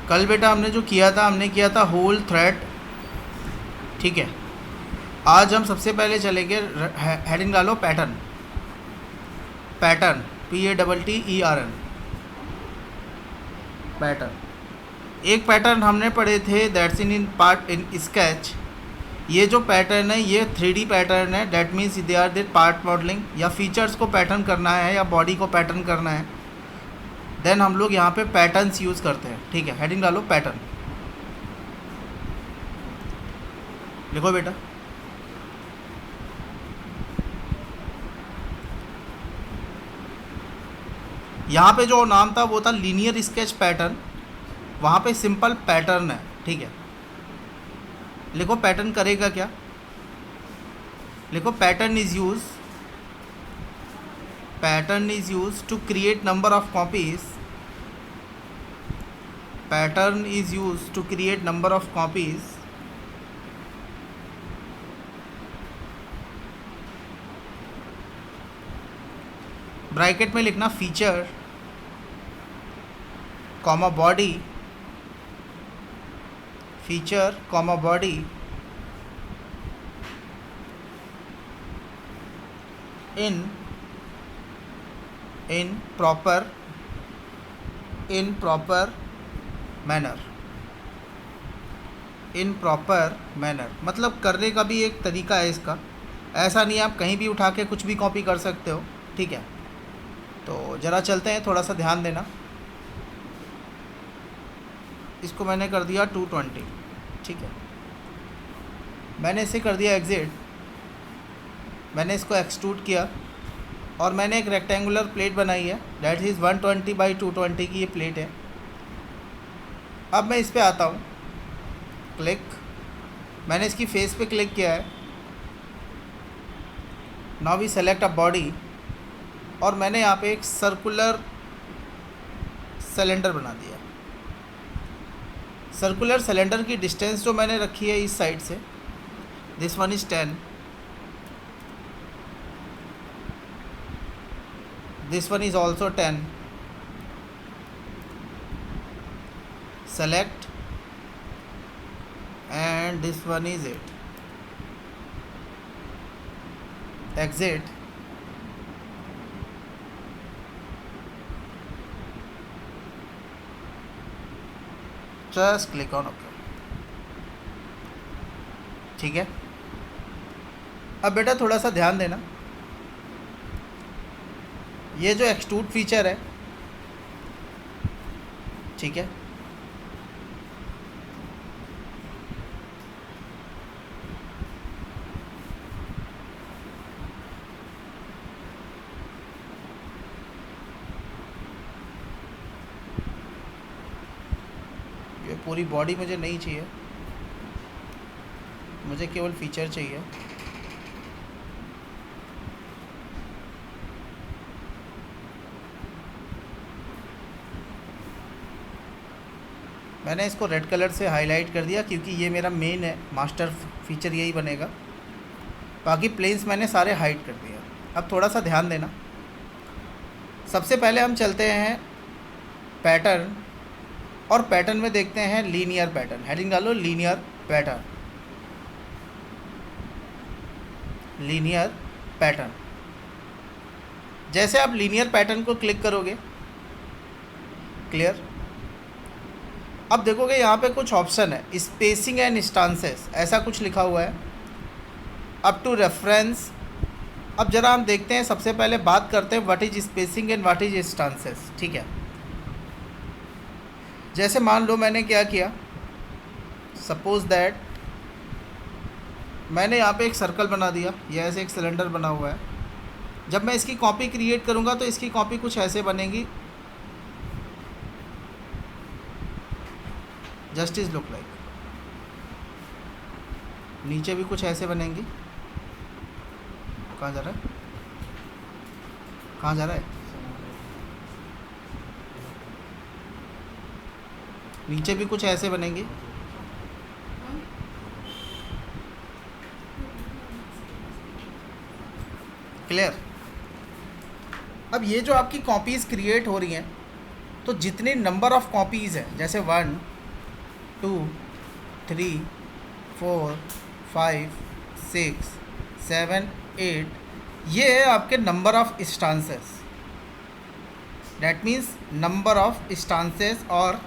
कल बेटा हमने जो किया था, हमने किया था होल थ्रेड, ठीक है। आज हम सबसे पहले चलेंगे, हेडिंग डालो पैटर्न, पैटर्न PATTERN, पैटर्न। एक पैटर्न हमने पढ़े थे, that's in part in sketch. ये जो पैटर्न है ये 3D पैटर्न है, that means they are their part modelling, या फीचर्स को पैटर्न करना है या बॉडी को पैटर्न करना है, देन हम लोग यहाँ पे पैटर्न्स यूज़ करते हैं, ठीक है। हेडिंग डालो पैटर्न, लिखो बेटा। यहाँ पे जो नाम था वो था लीनियर स्केच पैटर्न, वहाँ पे सिंपल पैटर्न है, ठीक है। लिखो पैटर्न करेगा क्या, लिखो pattern is use to create number of copies, pattern is use to create number of copies bracket में लिखना feature comma body, feature comma body in proper manner, in proper manner. मतलब करने का भी एक तरीका है इसका, ऐसा नहीं आप कहीं भी उठा के कुछ भी कॉपी कर सकते हो, ठीक है। तो ज़रा चलते हैं, थोड़ा सा ध्यान देना। इसको मैंने कर दिया 220, ठीक है। मैंने इसे कर दिया एग्जिट, मैंने इसको एक्सट्रूड किया और मैंने एक रेक्टेंगुलर प्लेट बनाई है, डैट इज़ 120 बाई 220 की ये प्लेट है। अब मैं इस पे आता हूँ, क्लिक, मैंने इसकी फेस पे क्लिक किया है। Now we select a body, और मैंने यहाँ पे एक सर्कुलर सिलेंडर बना दिया। सर्कुलर सिलेंडर की डिस्टेंस जो मैंने रखी है इस साइड से, this one is 10, this one is also 10। Select and this one is it, exit, just click on OK, ठीक है। अब बेटा थोड़ा सा ध्यान देना, ये जो एक्सट्रूड फीचर है, ठीक है, पूरी बॉडी मुझे नहीं चाहिए, मुझे केवल फीचर चाहिए। मैंने इसको रेड कलर से हाईलाइट कर दिया क्योंकि ये मेरा मेन है, मास्टर फीचर यही बनेगा। बाकी प्लेन्स मैंने सारे हाइड कर दिया। अब थोड़ा सा ध्यान देना, सबसे पहले हम चलते हैं पैटर्न, और पैटर्न में देखते हैं लीनियर पैटर्न। हेडिंग डालो लीनियर पैटर्न, लीनियर पैटर्न। जैसे आप लीनियर पैटर्न को क्लिक करोगे, क्लियर, अब देखोगे यहाँ पे कुछ ऑप्शन है, स्पेसिंग एंड इंस्टांसेस, ऐसा कुछ लिखा हुआ है, अप टू रेफरेंस। अब ज़रा हम देखते हैं, सबसे पहले बात करते हैं what is spacing and what is instances, ठीक है। जैसे मान लो मैंने क्या किया, सपोज दैट मैंने यहाँ पे एक सर्कल बना दिया, ये ऐसे एक सिलेंडर बना हुआ है। जब मैं इसकी कॉपी क्रिएट करूँगा तो इसकी कॉपी कुछ ऐसे बनेगी, जस्ट इज लुक लाइक। नीचे भी कुछ ऐसे बनेंगी, कहाँ जा रहा है, कहाँ जा रहा है, नीचे भी कुछ ऐसे बनेंगे। क्लियर। अब ये जो आपकी कॉपीज़ क्रिएट हो रही हैं, तो जितने नंबर ऑफ कॉपीज़ हैं, जैसे 1 2 3 4 5 6 7 8, ये है आपके number of instances. That means number of instances और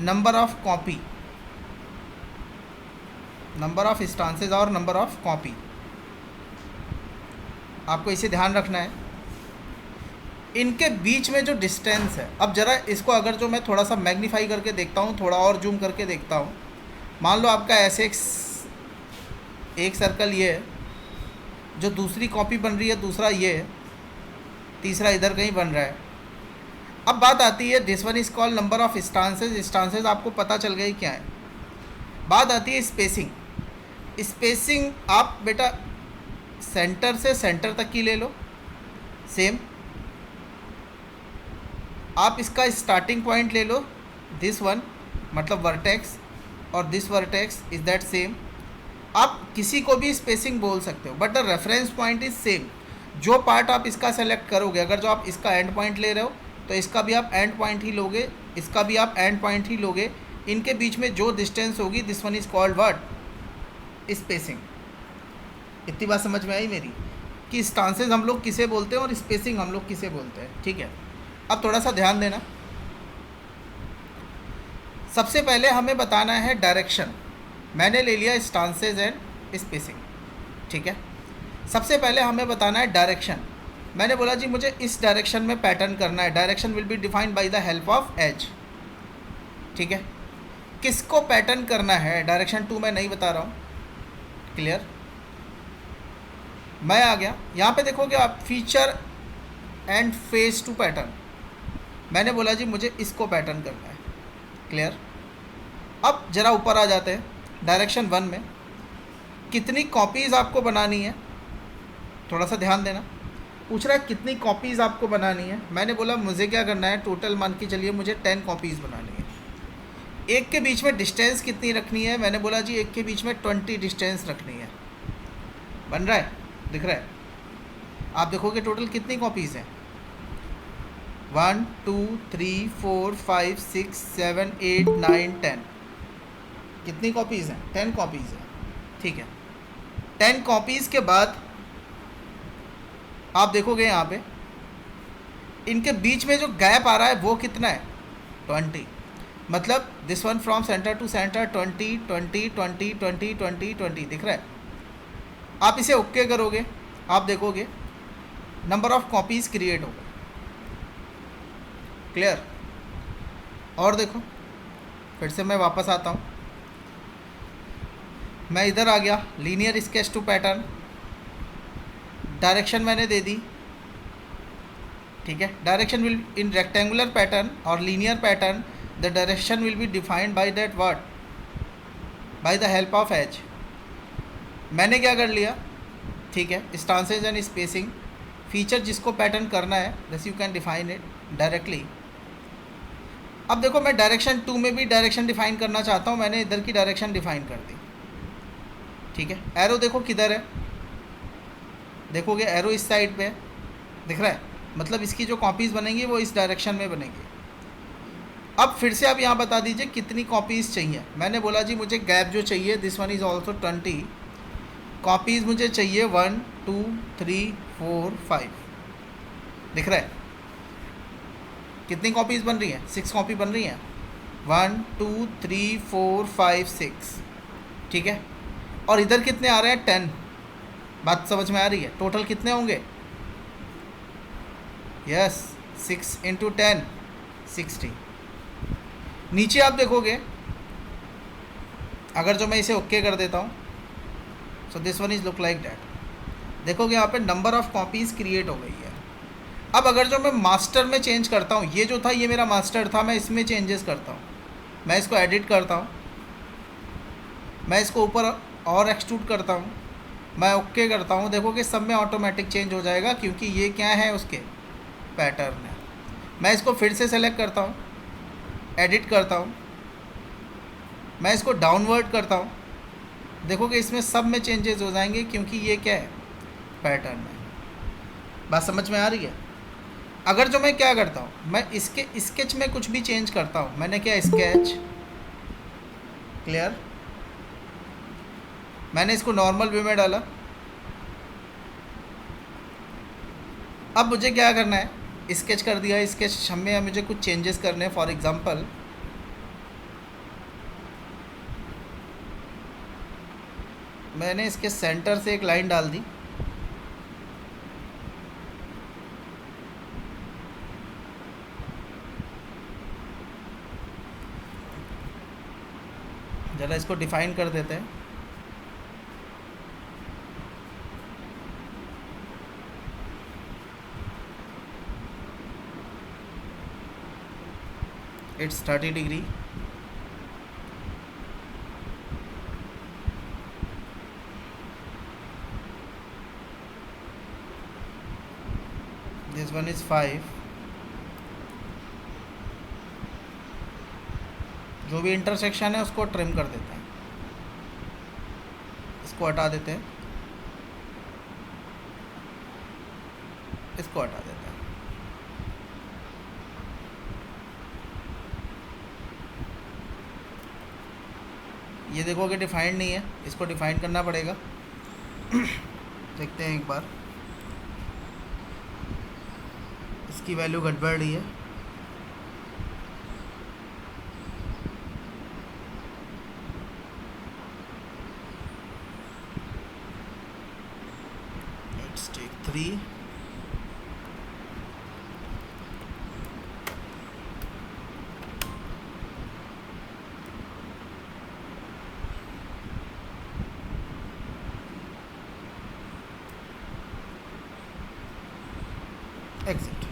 number of copy, number of instances और नंबर ऑफ कॉपी, आपको इसे ध्यान रखना है। इनके बीच में जो डिस्टेंस है, अब ज़रा इसको अगर जो मैं थोड़ा सा मैग्नीफाई करके देखता हूँ, थोड़ा और जूम करके देखता हूँ, मान लो आपका ऐसे एक सर्कल ये है, जो दूसरी कॉपी बन रही है, दूसरा ये है, तीसरा इधर कहीं बन रहा है। अब बात आती है, this one is called number of instances. Instances आपको पता चल गई क्या है। बात आती है स्पेसिंग। स्पेसिंग आप बेटा सेंटर से सेंटर तक की ले लो, सेम। आप इसका स्टार्टिंग पॉइंट ले लो, दिस वन, मतलब वर्टेक्स, और this vertex is that same. आप किसी को भी स्पेसिंग बोल सकते हो, but the reference point is same. जो पार्ट आप इसका सेलेक्ट करोगे, अगर जो आप इसका एंड पॉइंट ले रहे हो तो इसका भी आप एंड पॉइंट ही लोगे, इसका भी आप एंड पॉइंट ही लोगे। इनके बीच में जो डिस्टेंस होगी, this one is called what, spacing. इतनी बात समझ में आई मेरी, कि स्टांसेस हम लोग किसे बोलते हैं और स्पेसिंग हम लोग किसे बोलते हैं, ठीक है। अब थोड़ा सा ध्यान देना। सबसे पहले हमें बताना है डायरेक्शन। मैंने ले लिया स्टांसेस एंड स्पेसिंग, ठीक है। सबसे पहले हमें बताना है डायरेक्शन। मैंने बोला जी मुझे इस डायरेक्शन में पैटर्न करना है। Direction will be defined by the help of edge, ठीक है। किसको पैटर्न करना है, डायरेक्शन 2 मैं नहीं बता रहा हूँ, क्लियर। मैं आ गया यहाँ पे, देखोगे आप feature and face to pattern. मैंने बोला जी मुझे इसको पैटर्न करना है, क्लियर। अब ज़रा ऊपर आ जाते हैं। डायरेक्शन 1 में कितनी कॉपीज़ आपको बनानी है, थोड़ा सा ध्यान देना। पूछ रहा है कितनी कॉपीज़ आपको बनानी है। मैंने बोला मुझे क्या करना है, टोटल मान के चलिए मुझे 10 कॉपीज़ बनानी है। एक के बीच में डिस्टेंस कितनी रखनी है, मैंने बोला जी एक के बीच में 20 डिस्टेंस रखनी है। बन रहा है, दिख रहा है। आप देखोगे टोटल कितनी कॉपीज़ हैं, 1 2 3 4 5 6 7 8 9 10। कितनी कॉपीज़ हैं, 10 कॉपीज़ हैं, ठीक है। 10 कॉपीज़ के बाद आप देखोगे यहाँ पे इनके बीच में जो गैप आ रहा है वो कितना है, 20। मतलब this one from centre to centre 20 20 20 20 20 20, दिख रहा है। आप इसे ओके करोगे, आप देखोगे नंबर ऑफ कॉपीज़ क्रिएट होगा, क्लियर। और देखो फिर से मैं वापस आता हूँ। मैं इधर आ गया, linear sketch to pattern. Direction मैंने दे दी, ठीक है। Direction will in rectangular pattern और linear pattern, the direction will be defined by that word, by the help of edge. मैंने क्या कर लिया, ठीक है, स्टांसेज एंड स्पेसिंग। फीचर जिसको पैटर्न करना है, this you can define it directly. अब देखो मैं डायरेक्शन 2 में भी डायरेक्शन डिफाइन करना चाहता हूँ। मैंने इधर की डायरेक्शन डिफाइन कर दी, ठीक है। एरो देखो किधर है, देखोगे एरो इस साइड पे है, दिख रहा है। मतलब इसकी जो कॉपीज़ बनेंगी वो इस डायरेक्शन में बनेंगी। अब फिर से आप यहाँ बता दीजिए कितनी कॉपीज़ चाहिए। मैंने बोला जी मुझे गैप जो चाहिए, this one is also 20 copies मुझे चाहिए, 1 2 3 4 5, दिख रहा है। कितनी कॉपीज़ बन रही हैं, 6 कॉपी बन रही हैं, 1 2 3 4 5 6, ठीक है। और इधर कितने आ रहे हैं, 10। बात समझ में आ रही है। टोटल कितने होंगे, यस 6 × 10 60। नीचे आप देखोगे, अगर जो मैं इसे ओके कर देता हूँ, सो this one is look like that. देखोगे यहाँ पे नंबर ऑफ कॉपीज़ क्रिएट हो गई है। अब अगर जो मैं मास्टर में चेंज करता हूँ, ये जो था ये मेरा मास्टर था, मैं इसमें चेंजेस करता हूँ, मैं इसको एडिट करता हूँ, मैं इसको ऊपर और एक्सट्रूड करता हूँ, मैं ओके करता हूँ। देखोगे सब में ऑटोमेटिक चेंज हो जाएगा, क्योंकि ये क्या है, उसके पैटर्न है। मैं इसको फिर से सेलेक्ट करता हूँ, एडिट करता हूँ, मैं इसको डाउनवर्ड करता हूँ। देखोगे इसमें सब में चेंजेस हो जाएंगे, क्योंकि ये क्या है, पैटर्न है। बात समझ में आ रही है। अगर जो मैं क्या करता हूँ, मैं इसके स्केच में कुछ भी चेंज करता हूँ, मैंने क्या स्केच क्लियर। मैंने इसको नॉर्मल व्यू में डाला। अब मुझे क्या करना है, स्केच कर दिया, स्केच में मुझे कुछ चेंजेस करने हैं। फॉर एग्जांपल मैंने इसके सेंटर से एक लाइन डाल दी, ज़रा इसको डिफाइन कर देते हैं। It's 30 degree. This one is 5। जो भी इंटरसेक्शन है उसको ट्रिम कर देते हैं, इसको हटा देते हैं, इसको हटा देते हैं। ये देखो कि डिफाइंड नहीं है, इसको डिफाइन करना पड़ेगा। देखते हैं एक बार, इसकी वैल्यू गड़बड़ रही है। Let's take 3। एग्जिट।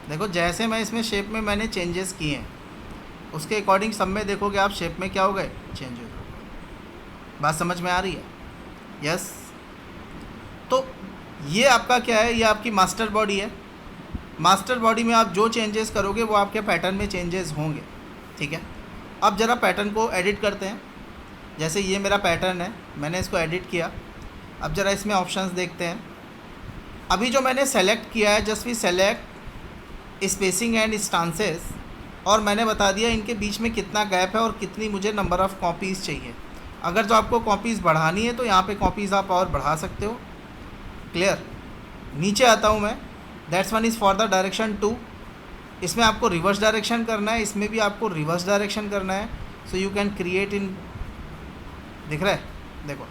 देखो जैसे मैं इसमें शेप में मैंने चेंजेस किए हैं, उसके अकॉर्डिंग सब में देखोगे आप शेप में क्या हो गए, चेंज हो गए। बात समझ में आ रही है? यस। तो ये आपका क्या है, ये आपकी मास्टर बॉडी है। मास्टर बॉडी में आप जो चेंजेस करोगे वो आपके पैटर्न में चेंजेस होंगे, ठीक है। अब ज़रा पैटर्न को एडिट करते हैं। जैसे ये मेरा पैटर्न है, मैंने इसको एडिट किया। अब ज़रा इसमें ऑप्शंस देखते हैं। अभी जो मैंने सेलेक्ट किया है, just we select spacing and stances, और मैंने बता दिया इनके बीच में कितना गैप है और कितनी मुझे नंबर ऑफ़ कॉपीज़ चाहिए। अगर जो आपको कॉपीज़ बढ़ानी है तो यहाँ पे कॉपीज़ आप और बढ़ा सकते हो। क्लियर। नीचे आता हूँ मैं, that's one is for the direction 2। इसमें आपको रिवर्स डायरेक्शन करना है, इसमें भी आपको रिवर्स डायरेक्शन करना है। So you can create in, दिख रहा है, देखो।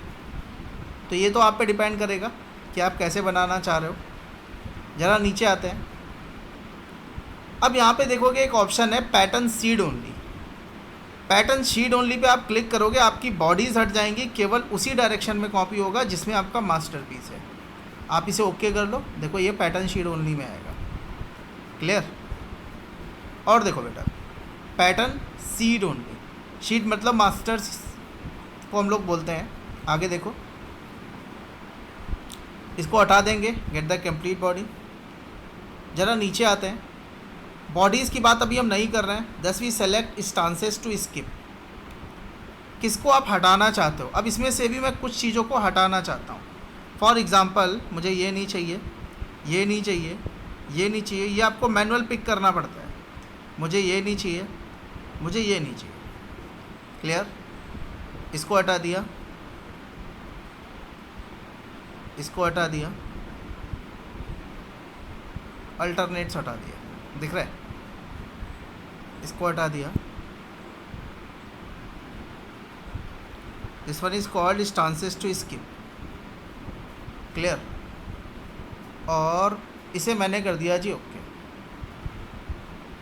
तो ये तो आप पे डिपेंड करेगा कि आप कैसे बनाना चाह रहे हो। ज़रा नीचे आते हैं। अब यहाँ पे देखोगे एक ऑप्शन है pattern seed only. Pattern sheet only pay आप क्लिक करोगे, आपकी बॉडीज़ हट जाएंगी, केवल उसी डायरेक्शन में कॉपी होगा जिसमें आपका मास्टरपीस है। आप इसे ओके कर लो, देखो ये पैटर्न शीट ओनली में आएगा। क्लियर। और देखो बेटा, पैटर्न सीड ओनली, शीट मतलब मास्टर्स को हम लोग बोलते हैं। आगे देखो, इसको हटा देंगे, गेट द कंप्लीट बॉडी। ज़रा नीचे आते हैं। बॉडीज़ की बात अभी हम नहीं कर रहे हैं। 10वीं सेलेक्ट स्टांसेस टू स्किप, किसको आप हटाना चाहते हो। अब इसमें से भी मैं कुछ चीज़ों को हटाना चाहता हूँ। फॉर एग्ज़ाम्पल मुझे ये नहीं चाहिए, ये नहीं चाहिए, ये नहीं चाहिए, ये आपको मैनुअल पिक करना पड़ता है। मुझे ये नहीं चाहिए, मुझे ये नहीं चाहिए। क्लियर। इसको हटा दिया, इसको हटा दिया, अल्टरनेट्स हटा दिया, दिख रहा है। इसको हटा दिया। This one is called stances to skip. Clear. और इसे मैंने कर दिया जी ओके।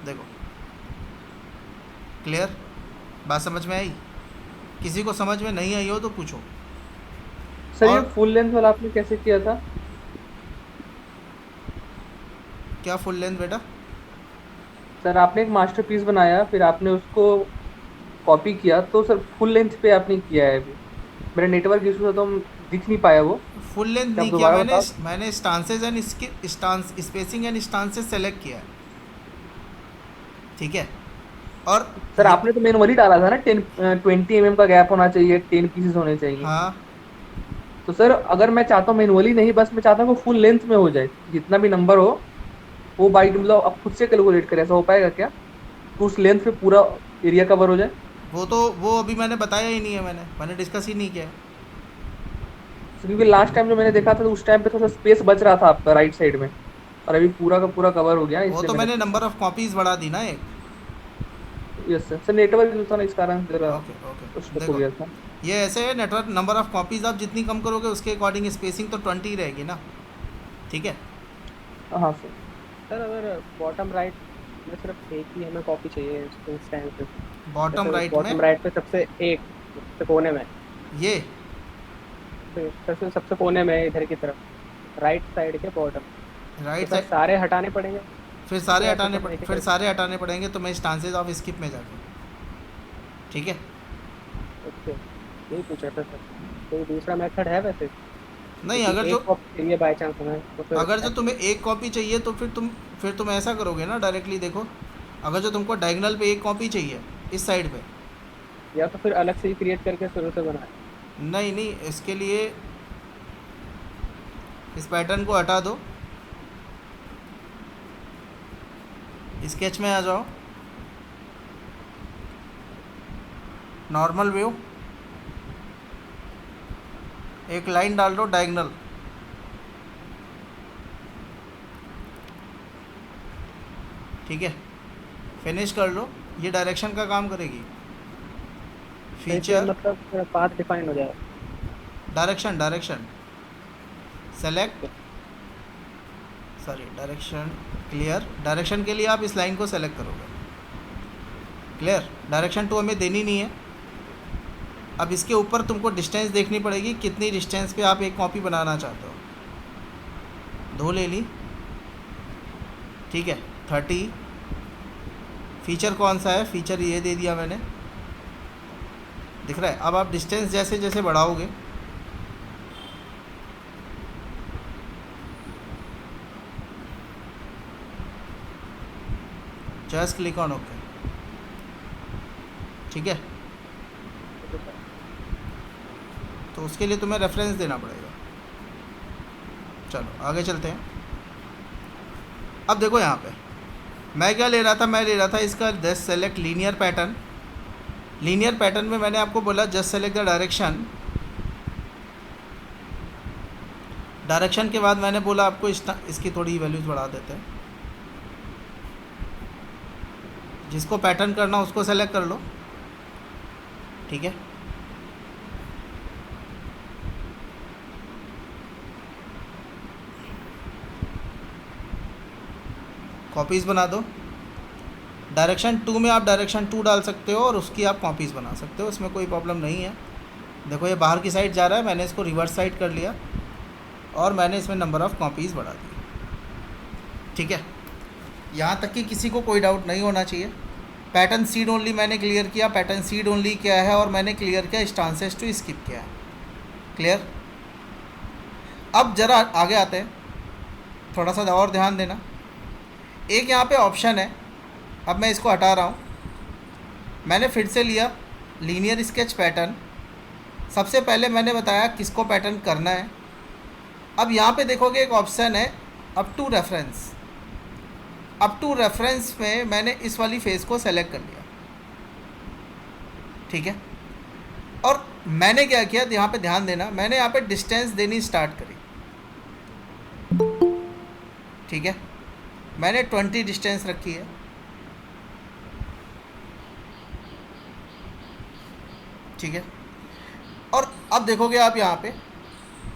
देखो क्लियर। बात समझ में आई? किसी को समझ में नहीं आई हो तो पूछो। सर ये और फुल लेंथ वाला आपने कैसे किया था? क्या फुल लेंथ बेटा? सर आपने एक मास्टरपीस बनाया, फिर आपने उसको कॉपी किया, तो सर फुल लेंथ पे आपने किया है। अभी मेरा नेटवर्क इशू था तो हम दिख नहीं पाया वो। फुल लेंथ क्या आप नहीं किया दोबारा मैंने। बता। मैंने stances and stance spacing and stances select किया है, ठीक है। और सर ये, आपने तो मैनुअली डाला था ना, 20 mm का गैप होना चाहिए, 10 पीसेस होने चाहिए। हाँ तो सर अगर मैं चाहता हूँ मैनुअली नहीं, बस मैं चाहता हूँ फुल लेंथ में हो जाए, जितना भी नंबर हो वो बाइट मतलब आप खुद से कैलकुलेट करें, ऐसा हो पाएगा क्या? तो उस लेंथ पे पूरा एरिया कवर हो जाए। वो अभी मैंने बताया ही नहीं है, मैंने डिस्कस ही नहीं किया है। क्योंकि लास्ट टाइम जो मैंने देखा था तो उस टाइम पे थोड़ा स्पेस बच रहा था आपका राइट साइड में, और अभी पूरा का पूरा कवर हो गया, वो इसलिए तो मैंने मैंने पूछा। नंबर ऑफ़ कॉपीज़ बढ़ा दी ना एक। यस सर, नेटवर्क यूज था ना, इस कारण जरा ओके ओके, स्टक हो देखो गया था। ये ऐसे है, नेटवर्क नंबर ऑफ़ कॉपीज़ आप जितनी कम करोगे उसके अकॉर्डिंग स्पेसिंग तो 20 रहेगी ना, ठीक है। हाँ सर। सर अगर बॉटम राइट में सिर्फ एक ही हमें कॉपी चाहिए इंस्टेंस पे, बॉटम जैसे राइट में बॉटम राइट पे सबसे एक सबसे कोने में, ये सबसे कोने में इधर की तरफ राइट साइड के बॉटम, तो राइट सर साइड, सारे हटाने पड़ेंगे या ऐसे सब एक एक फिर करके? सारे हटाने पड़ेंगे तुम्हें स्टांसेस ऑफ स्किप में जाकर, ठीक है। ओके, यही पूछ रहा था सर, कोई दूसरा मेथड है वैसे, नहीं, क्योंकि एक कॉपी चाहिए बाई चांस हमें तो फिर अगर जो ऐसे। तुम्हें एक कॉपी चाहिए तो फिर तुम ऐसा करोगे ना डायरेक्टली, देखो अगर जो तुमको डायगोनल पे एक कॉपी चाहिए इस साइड पे, या तो फिर अलग से ही क्रिएट करके शुरू से बनाए। नहीं नहीं, इसके लिए इस पैटर्न को हटा दो, स्केच में आ जाओ, नॉर्मल व्यू, एक लाइन डाल दो डायगोनल, ठीक है, फिनिश कर लो। ये डायरेक्शन का काम करेगी, तो इससे फीचर मतलब पाथ डिफाइन हो जाए। Direction select, okay, sorry direction clear, direction के लिए आप इस लाइन को सेलेक्ट करोगे, क्लियर। डायरेक्शन 2 हमें देनी नहीं है। अब इसके ऊपर तुमको डिस्टेंस देखनी पड़ेगी, कितनी डिस्टेंस पे आप एक कॉपी बनाना चाहते हो। 2 ले ली, ठीक है, 30। फीचर कौन सा है, फीचर ये दे दिया मैंने, दिख रहा है। अब आप डिस्टेंस जैसे जैसे बढ़ाओगे, जस्ट क्लिक ऑन ओके, ठीक है। Okay sir. तो उसके लिए तुम्हें रेफरेंस देना पड़ेगा। चलो आगे चलते हैं। अब देखो यहाँ पे मैं क्या ले रहा था, मैं ले रहा था इसका just select linear pattern. Linear pattern में मैंने आपको बोला just select the direction, direction के बाद मैंने बोला आपको इसकी थोड़ी वैल्यूज बढ़ा देते हैं। जिसको पैटर्न करना उसको सेलेक्ट कर लो, ठीक है। कॉपीज़ बना दो। डायरेक्शन 2 में आप डायरेक्शन 2 डाल सकते हो और उसकी आप कॉपीज़ बना सकते हो, इसमें कोई प्रॉब्लम नहीं है। देखो ये बाहर की साइड जा रहा है, मैंने इसको रिवर्स साइड कर लिया और मैंने इसमें नंबर ऑफ़ कॉपीज़ बढ़ा दी, ठीक है। यहाँ तक कि किसी को कोई डाउट नहीं होना चाहिए। पैटर्न सीड ओनली मैंने क्लियर किया, पैटर्न सीड ओनली क्या है, और मैंने क्लियर किया स्टांसेस टू स्किप क्या है, क्लियर। अब ज़रा आगे आते हैं, थोड़ा सा और ध्यान देना। एक यहाँ पे ऑप्शन है, अब मैं इसको हटा रहा हूँ। मैंने फिर से लिया लीनियर स्केच पैटर्न, सबसे पहले मैंने बताया किसको पैटर्न करना है। अब यहाँ पे देखोगे एक ऑप्शन है up to reference. Up to reference में मैंने इस वाली फेस को सेलेक्ट कर लिया, ठीक है। और मैंने क्या किया, यहाँ पे ध्यान देना, मैंने यहाँ पे डिस्टेंस देनी स्टार्ट करी, ठीक है। मैंने 20 डिस्टेंस रखी है, ठीक है। और अब देखोगे आप यहाँ पे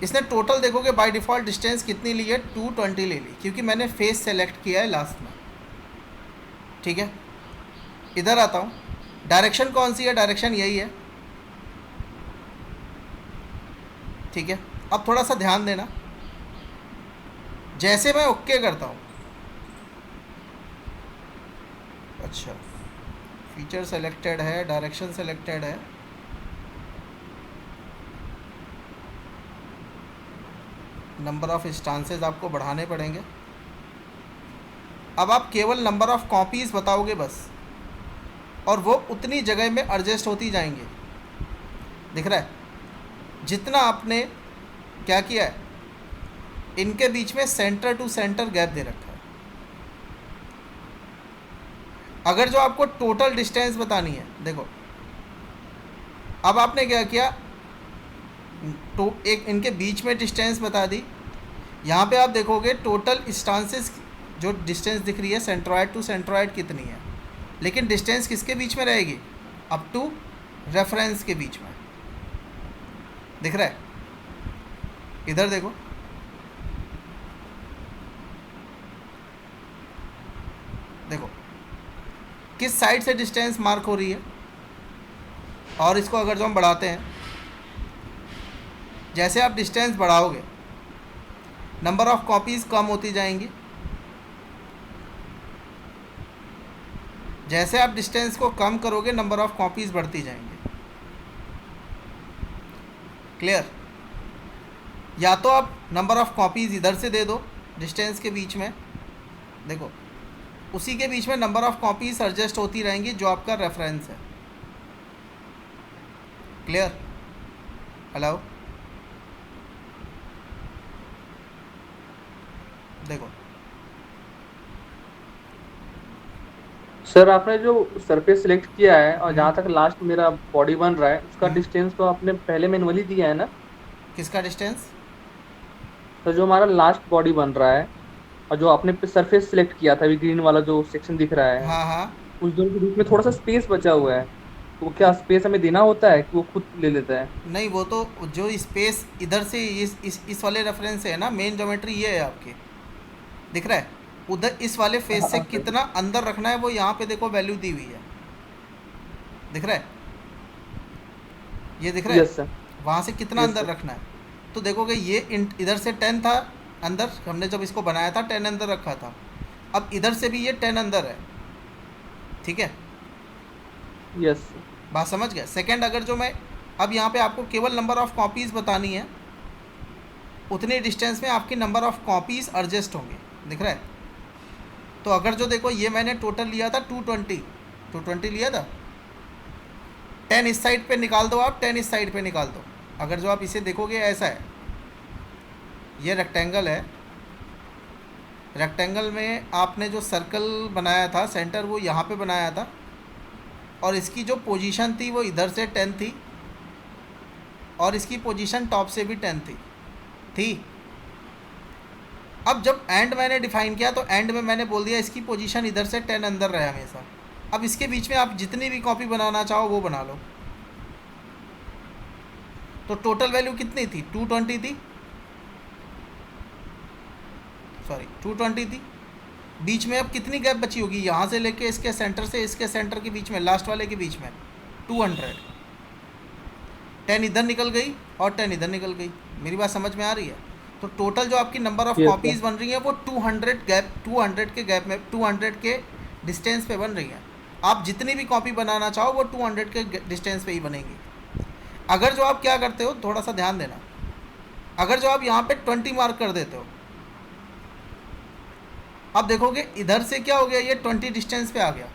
इसने टोटल देखोगे बाय डिफ़ॉल्ट डिस्टेंस कितनी ली है, 220 ले ली, क्योंकि मैंने फेस सेलेक्ट किया है लास्ट में, ठीक है। इधर आता हूँ, डायरेक्शन कौन सी है, डायरेक्शन यही है, ठीक है। अब थोड़ा सा ध्यान देना, जैसे मैं ओके करता हूँ, अच्छा फीचर सेलेक्टेड है, डायरेक्शन सेलेक्टेड है, नंबर ऑफ़ इंस्टांसेस आपको बढ़ाने पड़ेंगे। अब आप केवल नंबर ऑफ़ कॉपीज़ बताओगे बस, और वो उतनी जगह में एडजस्ट होती जाएंगी, दिख रहा है। जितना आपने क्या किया है, इनके बीच में सेंटर टू सेंटर गैप दे रखा है। अगर जो आपको टोटल डिस्टेंस बतानी है, देखो अब आपने क्या किया, तो एक इनके बीच में डिस्टेंस बता दी। यहाँ पे आप देखोगे टोटल डिस्टेंसेस, जो डिस्टेंस दिख रही है सेंट्रॉइड टू सेंट्रॉइड कितनी है, लेकिन डिस्टेंस किसके बीच में रहेगी, अप टू रेफरेंस के बीच में। दिख रहा है, इधर देखो, देखो किस साइड से डिस्टेंस मार्क हो रही है। और इसको अगर जो हम बढ़ाते हैं, जैसे आप डिस्टेंस बढ़ाओगे नंबर ऑफ कॉपीज़ कम होती जाएंगी, जैसे आप डिस्टेंस को कम करोगे नंबर ऑफ कॉपीज़ बढ़ती जाएंगी। क्लियर? या तो आप नंबर ऑफ कॉपीज़ इधर से दे दो डिस्टेंस के बीच में, देखो उसी के बीच में नंबर ऑफ कॉपीज़ एडजस्ट होती रहेंगी जो आपका रेफरेंस है। क्लियर? हेलो, देखो सर आपने जो सरफेस सिलेक्ट किया है और जहाँ तक लास्ट मेरा बॉडी बन रहा है उसका डिस्टेंस तो आपने पहले मैनुअली दिया है ना? किसका डिस्टेंस? तो जो हमारा लास्ट बॉडी बन रहा है और जो आपने सरफेस सिलेक्ट किया था, अभी ग्रीन वाला जो सेक्शन दिख रहा है, हाँ हाँ, उस दोनों के बीच में थोड़ा सा स्पेस बचा हुआ है, तो क्या स्पेस हमें देना होता है कि वो खुद ले लेता है? नहीं वो तो जो स्पेस इधर से इस वाले रेफरेंस से है ना, मेन ज्योमेट्री ये है आपकी, दिख रहा है। उधर इस वाले फेस से हाँ, सर। कितना अंदर रखना है वो यहाँ पे देखो वैल्यू दी हुई है, दिख रहा है, ये दिख रहा है, यस सर। वहाँ से कितना यस अंदर सर। रखना है। तो देखोगे ये इधर से 10 था अंदर, हमने जब इसको बनाया था 10 अंदर रखा था, अब इधर से भी ये 10 अंदर है, ठीक है, यस सर। बात समझ गए। सेकंड, अगर जो मैं अब यहाँ पे आपको केवल नंबर ऑफ़ कॉपीज़ बतानी है, उतने डिस्टेंस में आपकी नंबर ऑफ़ कॉपीज़ एडजस्ट होंगे, दिख रहा है। तो अगर जो देखो ये मैंने टोटल लिया था 220 लिया था, 10 इस साइड पे निकाल दो, आप 10 इस साइड पे निकाल दो। अगर जो आप इसे देखोगे ऐसा है, ये रेक्टेंगल है, रेक्टेंगल में आपने जो सर्कल बनाया था सेंटर वो यहाँ पे बनाया था, और इसकी जो पोजीशन थी वो इधर से 10 थी, और इसकी पोजीशन टॉप से भी 10 थी। अब जब एंड मैंने डिफाइन किया तो एंड में मैंने बोल दिया इसकी पोजीशन इधर से 10 अंदर रहे हमेशा। अब इसके बीच में आप जितनी भी कॉपी बनाना चाहो वो बना लो। तो टोटल वैल्यू कितनी थी? 220 थी, सॉरी 220 थी। बीच में अब कितनी गैप बची होगी यहाँ से लेके इसके सेंटर से इसके सेंटर के बीच में, लास्ट वाले के बीच में 200। 10 इधर निकल गई और 10 इधर निकल गई। मेरी बात समझ में आ रही है? तो टोटल जो आपकी number of Yes, copies sir. बन रही हैं वो 200 के गैप में, 200 के डिस्टेंस पे बन रही हैं। आप जितनी भी कॉपी बनाना चाहो वो 200 के डिस्टेंस पे ही बनेगी। अगर जो आप क्या करते हो, थोड़ा सा ध्यान देना, अगर जो आप यहाँ पे 20 मार्क कर देते हो, अब देखोगे इधर से क्या हो गया, ये 20 डिस्टेंस पे आ गया।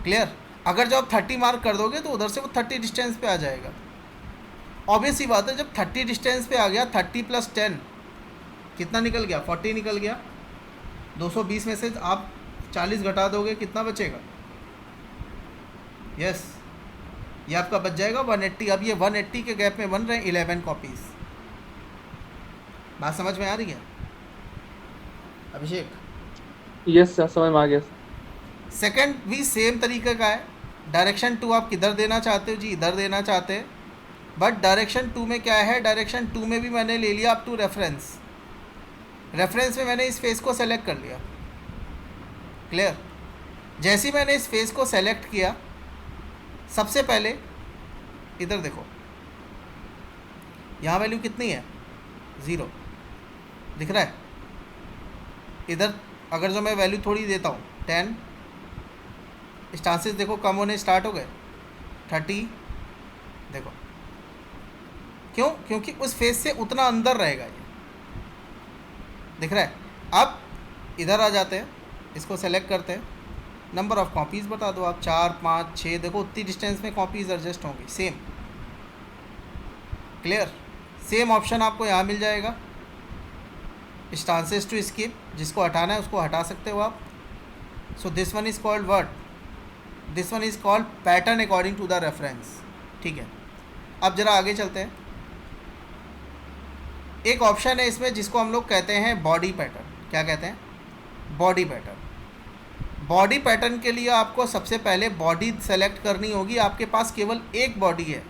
क्लियर? अगर जो आप 30 मार्क कर दोगे तो उधर से वो 30 डिस्टेंस पे आ जाएगा। ऑब्वियस ही बात है, जब 30 डिस्टेंस पे आ गया, 30 + 10 कितना निकल गया? 40 निकल गया। 220 में से आप 40 घटा दोगे, कितना बचेगा? यस, ये आपका बच जाएगा 180। अब ये 180 के गैप में बन रहे हैं 11 कॉपीज़। बात समझ में आ रही है अभिषेक? यस सर, समझ में आ गया सर। सेकंड भी सेम तरीके का है। डायरेक्शन 2 आप किधर देना चाहते हो जी? इधर देना चाहते हैं, बट डायरेक्शन 2 में क्या है, डायरेक्शन 2 में भी मैंने ले लिया अप टू रेफरेंस। रेफरेंस में मैंने इस फेस को सेलेक्ट कर लिया। क्लियर? जैसे ही मैंने इस फेस को सेलेक्ट किया, सबसे पहले इधर देखो, यहाँ वैल्यू कितनी है? 0, दिख रहा है? इधर अगर जो मैं वैल्यू थोड़ी देता हूँ 10, स्टांसेस देखो कम होने स्टार्ट हो गए, 30, देखो क्यों? क्योंकि उस फेस से उतना अंदर रहेगा ये, दिख रहा है? अब इधर आ जाते हैं, इसको सेलेक्ट करते हैं, नंबर ऑफ़ कॉपीज़ बता दो आप, 4, 5, 6, देखो उतनी डिस्टेंस में कॉपीज़ एडजस्ट होंगी सेम। क्लियर? सेम ऑप्शन आपको यहाँ मिल जाएगा, स्टांसेस टू स्किप, जिसको हटाना है उसको हटा सकते हो आप। So this one is called what? This one is called pattern according to the reference. ठीक है, अब ज़रा आगे चलते हैं। एक ऑप्शन है इसमें जिसको हम लोग कहते हैं बॉडी पैटर्न। क्या कहते हैं? Body pattern. बॉडी पैटर्न के लिए आपको सबसे पहले बॉडी सेलेक्ट करनी होगी। आपके पास केवल एक बॉडी है,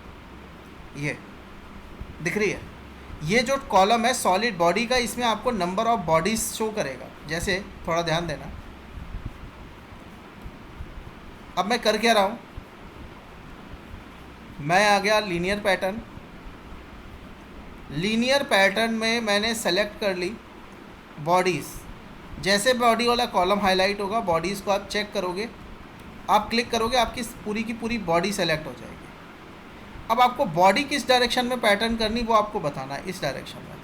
ये दिख रही है, ये जो कॉलम है सॉलिड बॉडी का, इसमें आपको नंबर ऑफ बॉडीज शो करेगा। जैसे थोड़ा ध्यान देना, अब मैं कर क्या रहा हूँ, मैं आ गया लीनियर पैटर्न। लीनियर पैटर्न में मैंने सेलेक्ट कर ली बॉडीज़। जैसे बॉडी वाला कॉलम हाईलाइट होगा, बॉडीज़ को आप चेक करोगे, आप क्लिक करोगे, आपकी पूरी की पूरी बॉडी सेलेक्ट हो जाएगी। अब आपको बॉडी किस डायरेक्शन में पैटर्न करनी वो आपको बताना है। इस डायरेक्शन में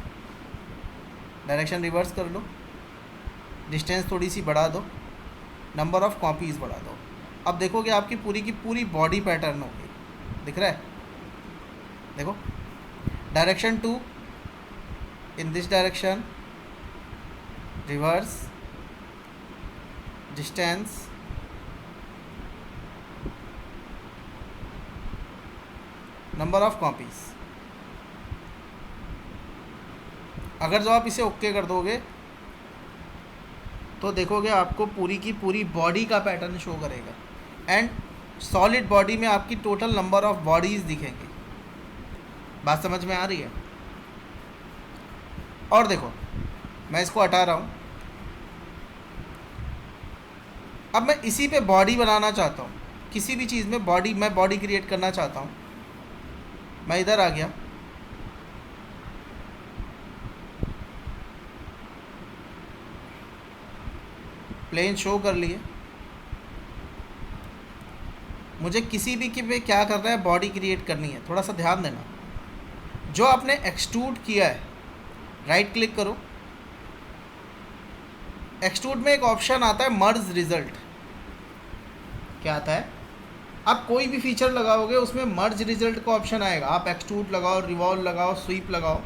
डायरेक्शन रिवर्स कर लो, डिस्टेंस थोड़ी सी बढ़ा दो, नंबर ऑफ़ कॉपीज़ बढ़ा दो। अब देखोगे आपकी पूरी की पूरी बॉडी पैटर्न होगी। दिख रहा है? देखो, direction 2 in this direction, reverse, distance, number of copies. अगर जो आप इसे ओके कर दोगे तो देखोगे आपको पूरी की पूरी बॉडी का पैटर्न शो करेगा एंड सॉलिड बॉडी में आपकी टोटल नंबर ऑफ बॉडीज़ दिखेंगी। बात समझ में आ रही है? और देखो, मैं इसको हटा रहा हूँ। अब मैं इसी पे बॉडी बनाना चाहता हूँ, किसी भी चीज़ में बॉडी, मैं बॉडी क्रिएट करना चाहता हूँ। मैं इधर आ गया, प्लेन शो कर लिए। मुझे किसी भी के पे क्या करना है, बॉडी क्रिएट करनी है। थोड़ा सा ध्यान देना, जो आपने एक्सट्रूड किया है, राइट क्लिक करो। एक्सट्रूड में एक ऑप्शन आता है मर्ज रिजल्ट। क्या आता है? आप कोई भी फीचर लगाओगे उसमें मर्ज रिजल्ट का ऑप्शन आएगा। आप एक्सट्रूड लगाओ, रिवॉल्व लगाओ, स्वीप लगाओ,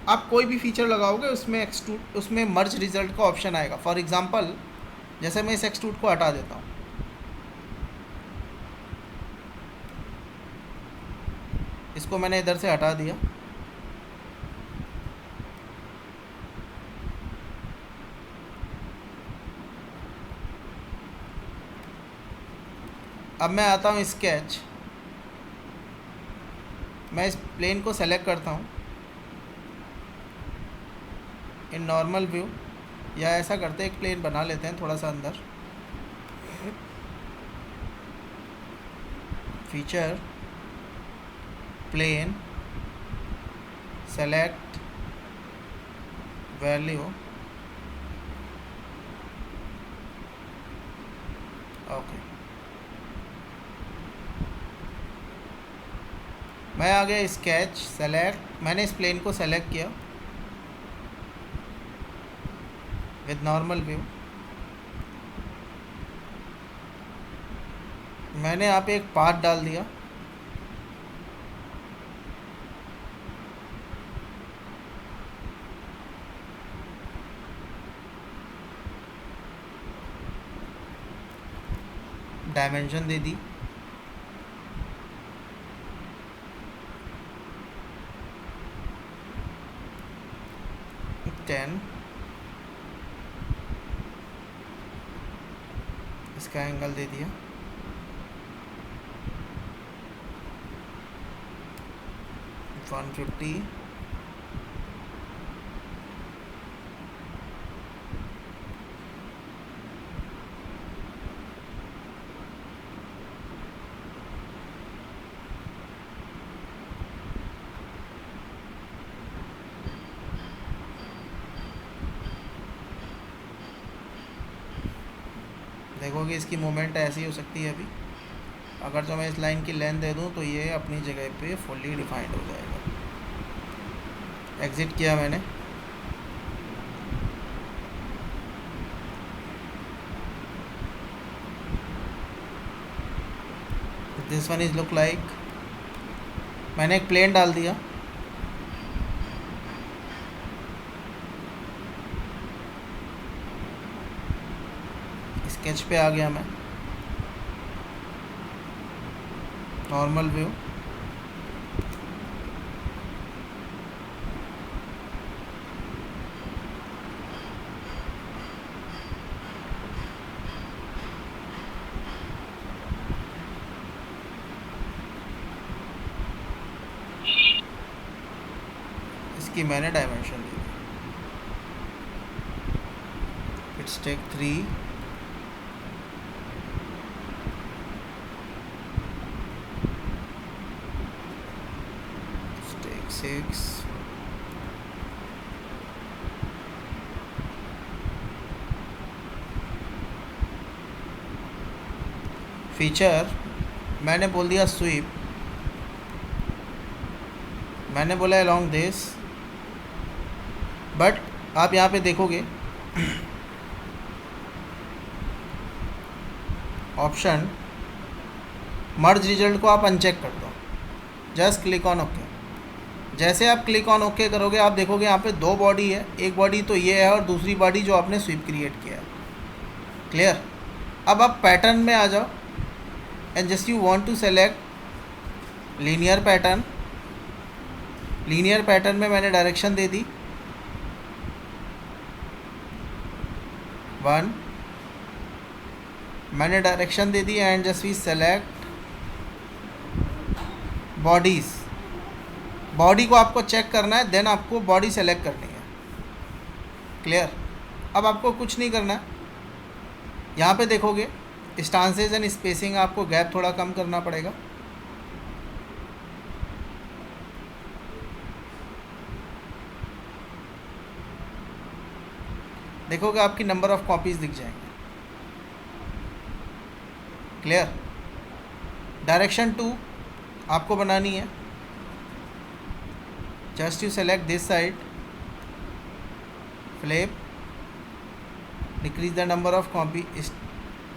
आप कोई भी फीचर लगाओगे उसमें एक्सट्रूड, उसमें मर्ज रिजल्ट का ऑप्शन आएगा। फॉर एग्जांपल, जैसे मैं इस एक्सट्रूड को हटा देता हूँ, इसको मैंने इधर से हटा दिया। अब मैं आता हूँ स्केच, मैं इस प्लेन को सेलेक्ट करता हूँ इन नॉर्मल व्यू, या ऐसा करते हैं एक प्लेन बना लेते हैं थोड़ा सा अंदर। Feature, plane, select, value, okay. मैं आ गया स्केच, सेलेक्ट, मैंने इस प्लेन को सेलेक्ट किया विद नॉर्मल व्यू। मैंने यहाँ पे एक पाथ डाल दिया, डायमेंशन दे दी, इसका एंगल दे दिया, 150, देखोगे इसकी मूवमेंट ऐसी हो सकती है। अभी अगर जो मैं इस लाइन की लेंथ दे दूं तो ये अपनी जगह पे फुल्ली डिफाइंड हो जाएगा। एग्ज़िट किया मैंने, this one is look like, मैंने एक प्लेन डाल दिया, स्केच पे आ गया मैं, नॉर्मल व्यू, इसकी मैंने डायमेंशन दी, इट्स टेक 3, टेक 6, फीचर मैंने बोल दिया स्वीप, मैंने बोला अलॉन्ग दिस, बट आप यहाँ पे देखोगे ऑप्शन मर्ज रिजल्ट को आप अनचेक कर दो, जस्ट क्लिक ऑन ओके। जैसे आप क्लिक ऑन ओके करोगे आप देखोगे यहाँ पे दो बॉडी है, एक बॉडी तो ये है और दूसरी बॉडी जो आपने स्वीप क्रिएट किया है। क्लियर? अब आप पैटर्न में आ जाओ and just you want to select linear pattern. Linear pattern में मैंने डायरेक्शन दे दी 1, मैंने डायरेक्शन दे दी and just we select bodies. Body को आपको चेक करना है, देन आपको बॉडी सेलेक्ट करनी है। क्लियर? अब आपको कुछ नहीं करना है, यहाँ पे देखोगे स्टांसेज एंड स्पेसिंग, आपको गैप थोड़ा कम करना पड़ेगा। देखोगे आपकी नंबर ऑफ कॉपीज़ दिख जाएंगे। क्लियर? डायरेक्शन 2 आपको बनानी है, just you select this side, flip, decrease the number of copy,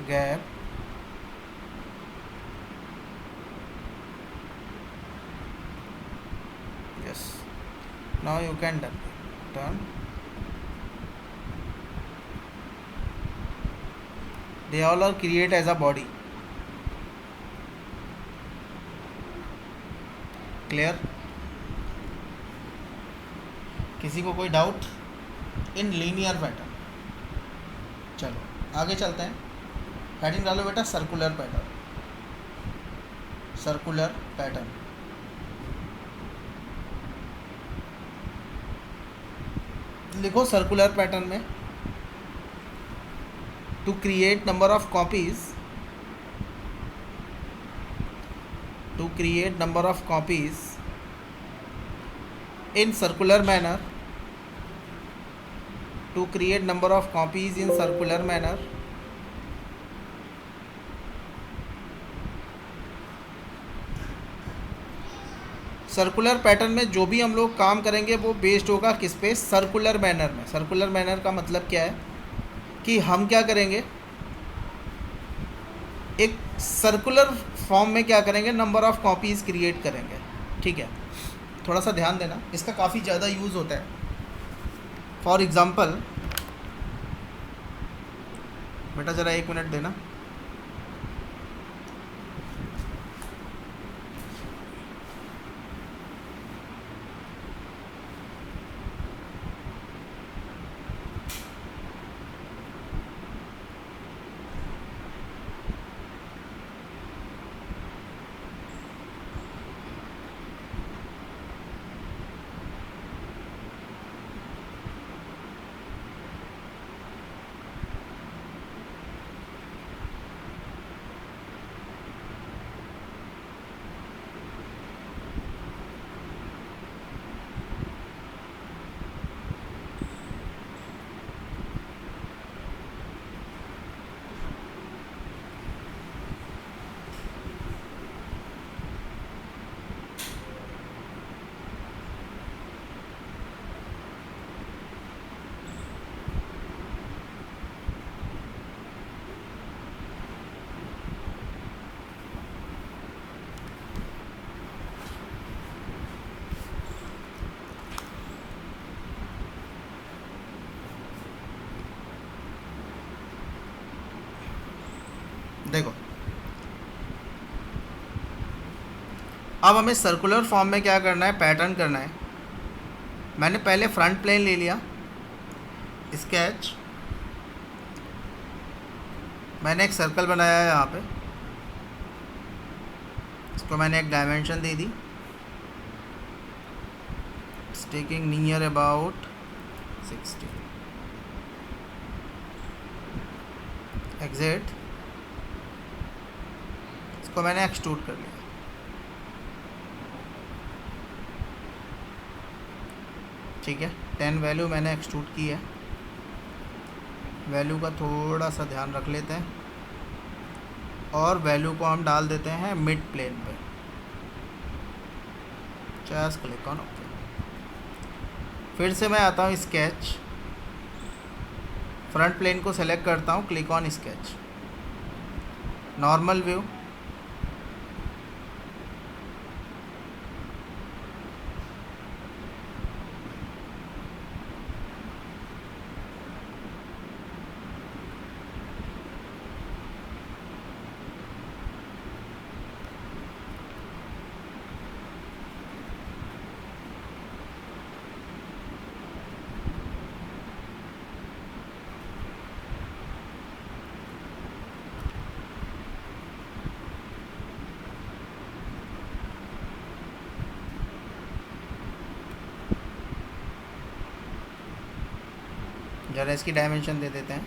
gap, yes, now you can turn, they all are create as a body. Clear? किसी को कोई डाउट इन लीनियर पैटर्न? चलो आगे चलते हैं। हेडिंग डालो बेटा सर्कुलर पैटर्न। सर्कुलर पैटर्न, लिखो सर्कुलर पैटर्न में to create number of copies, to create number of copies in circular manner, to create number of copies in circular manner, circular pattern में जो भी हम लोग काम करेंगे वो बेस्ड होगा किस पे? सर्कुलर मैनर में। सर्कुलर मैनर का मतलब क्या है कि हम क्या करेंगे, एक सर्कुलर फॉर्म में क्या करेंगे, नंबर ऑफ कॉपीज़ क्रिएट करेंगे। ठीक है, थोड़ा सा ध्यान देना, इसका काफ़ी ज़्यादा यूज़ होता है। फॉर एग्ज़ाम्पल बेटा ज़रा 1 मिनट देना। अब हमें सर्कुलर फॉर्म में क्या करना है, पैटर्न करना है। मैंने पहले फ्रंट प्लेन ले लिया, स्केच, मैंने एक सर्कल बनाया है यहाँ पे, इसको मैंने एक dimension they the, taking near about 60, exit, इसको मैंने एक्सट्रूड कर लिया। ठीक है, 10 वैल्यू मैंने एक्सट्रूड की है। वैल्यू का थोड़ा सा ध्यान रख लेते हैं और वैल्यू को हम डाल देते हैं मिड प्लेन पे। Just click on okay. फिर से मैं आता हूँ स्केच, फ्रंट प्लेन को सेलेक्ट करता हूँ, click on sketch, normal view, जरा इसकी डायमेंशन दे देते हैं।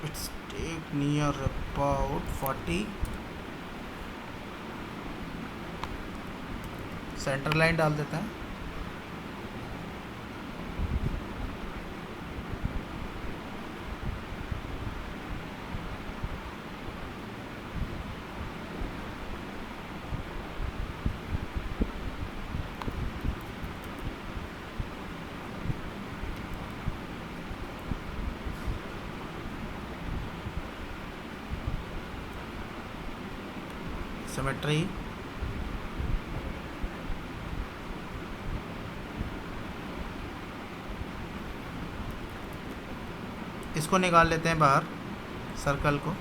It's take near about 40, centre line डाल देते हैं। सिमेट्री, इसको निकाल लेते हैं बाहर, सर्कल को,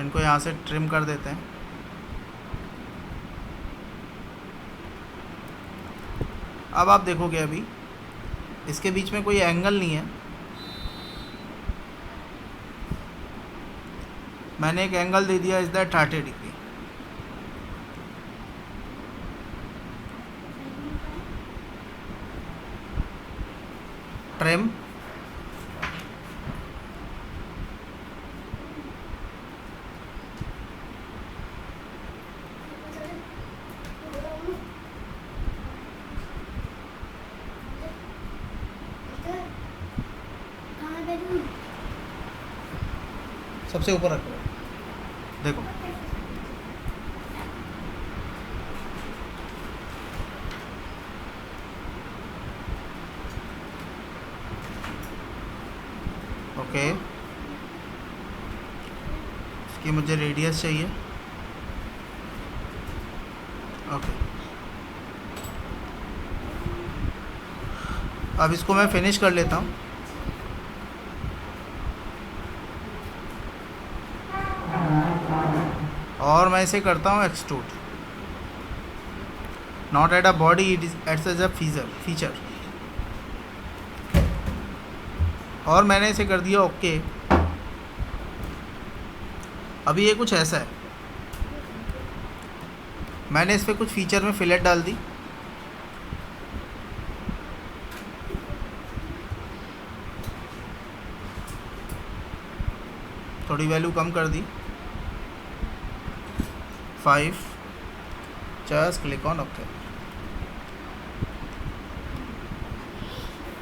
इनको यहाँ से ट्रिम कर देते हैं। अब आप देखोगे अभी इसके बीच में कोई एंगल नहीं है, मैंने एक एंगल दे दिया इज दैट 30 डिग्री। ट्रिम, सबसे ऊपर रखो, देखो ओके। इसकी मुझे रेडियस चाहिए, ओके। अब इसको मैं फिनिश कर लेता हूँ। और मैं इसे करता हूँ extrude, not at a body, it is as a feature, और मैंने इसे कर दिया ओके। अभी ये कुछ ऐसा है, मैंने इस पर कुछ फीचर में फिलेट डाल दी, थोड़ी वैल्यू कम कर दी, 5, जस्ट क्लिक ऑन ओके।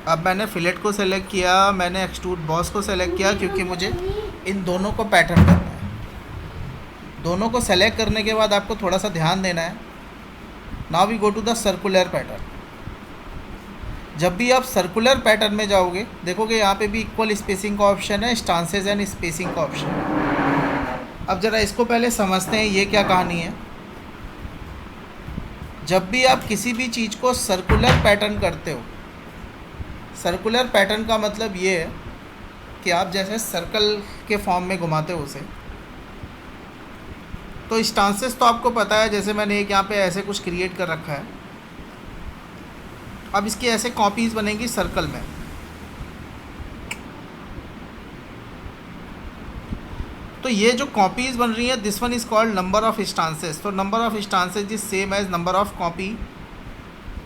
अब मैंने फिलेट को सेलेक्ट किया, मैंने एक्सट्रूड बॉस को सेलेक्ट किया, क्योंकि मुझे इन दोनों को पैटर्न करना है। दोनों को सेलेक्ट करने के बाद आपको थोड़ा सा ध्यान देना है। Now we go to the circular pattern. जब भी आप सर्कुलर पैटर्न में जाओगे, देखोगे यहाँ पे भी इक्वल स्पेसिंग का ऑप्शन है, स्टांसेज एंड स्पेसिंग का ऑप्शन है। अब ज़रा इसको पहले समझते हैं ये क्या कहानी है। जब भी आप किसी भी चीज़ को सर्कुलर पैटर्न करते हो, सर्कुलर पैटर्न का मतलब ये है कि आप जैसे सर्कल के फॉर्म में घुमाते हो उसे, तो इंस्टांसेस तो आपको पता है, जैसे मैंने एक यहाँ पे ऐसे कुछ क्रिएट कर रखा है। अब इसकी ऐसे कॉपीज़ बनेंगी सर्कल में। तो ये जो कॉपीज़ बन रही है, this one is called number of instances. तो number of instances is same as number of copy.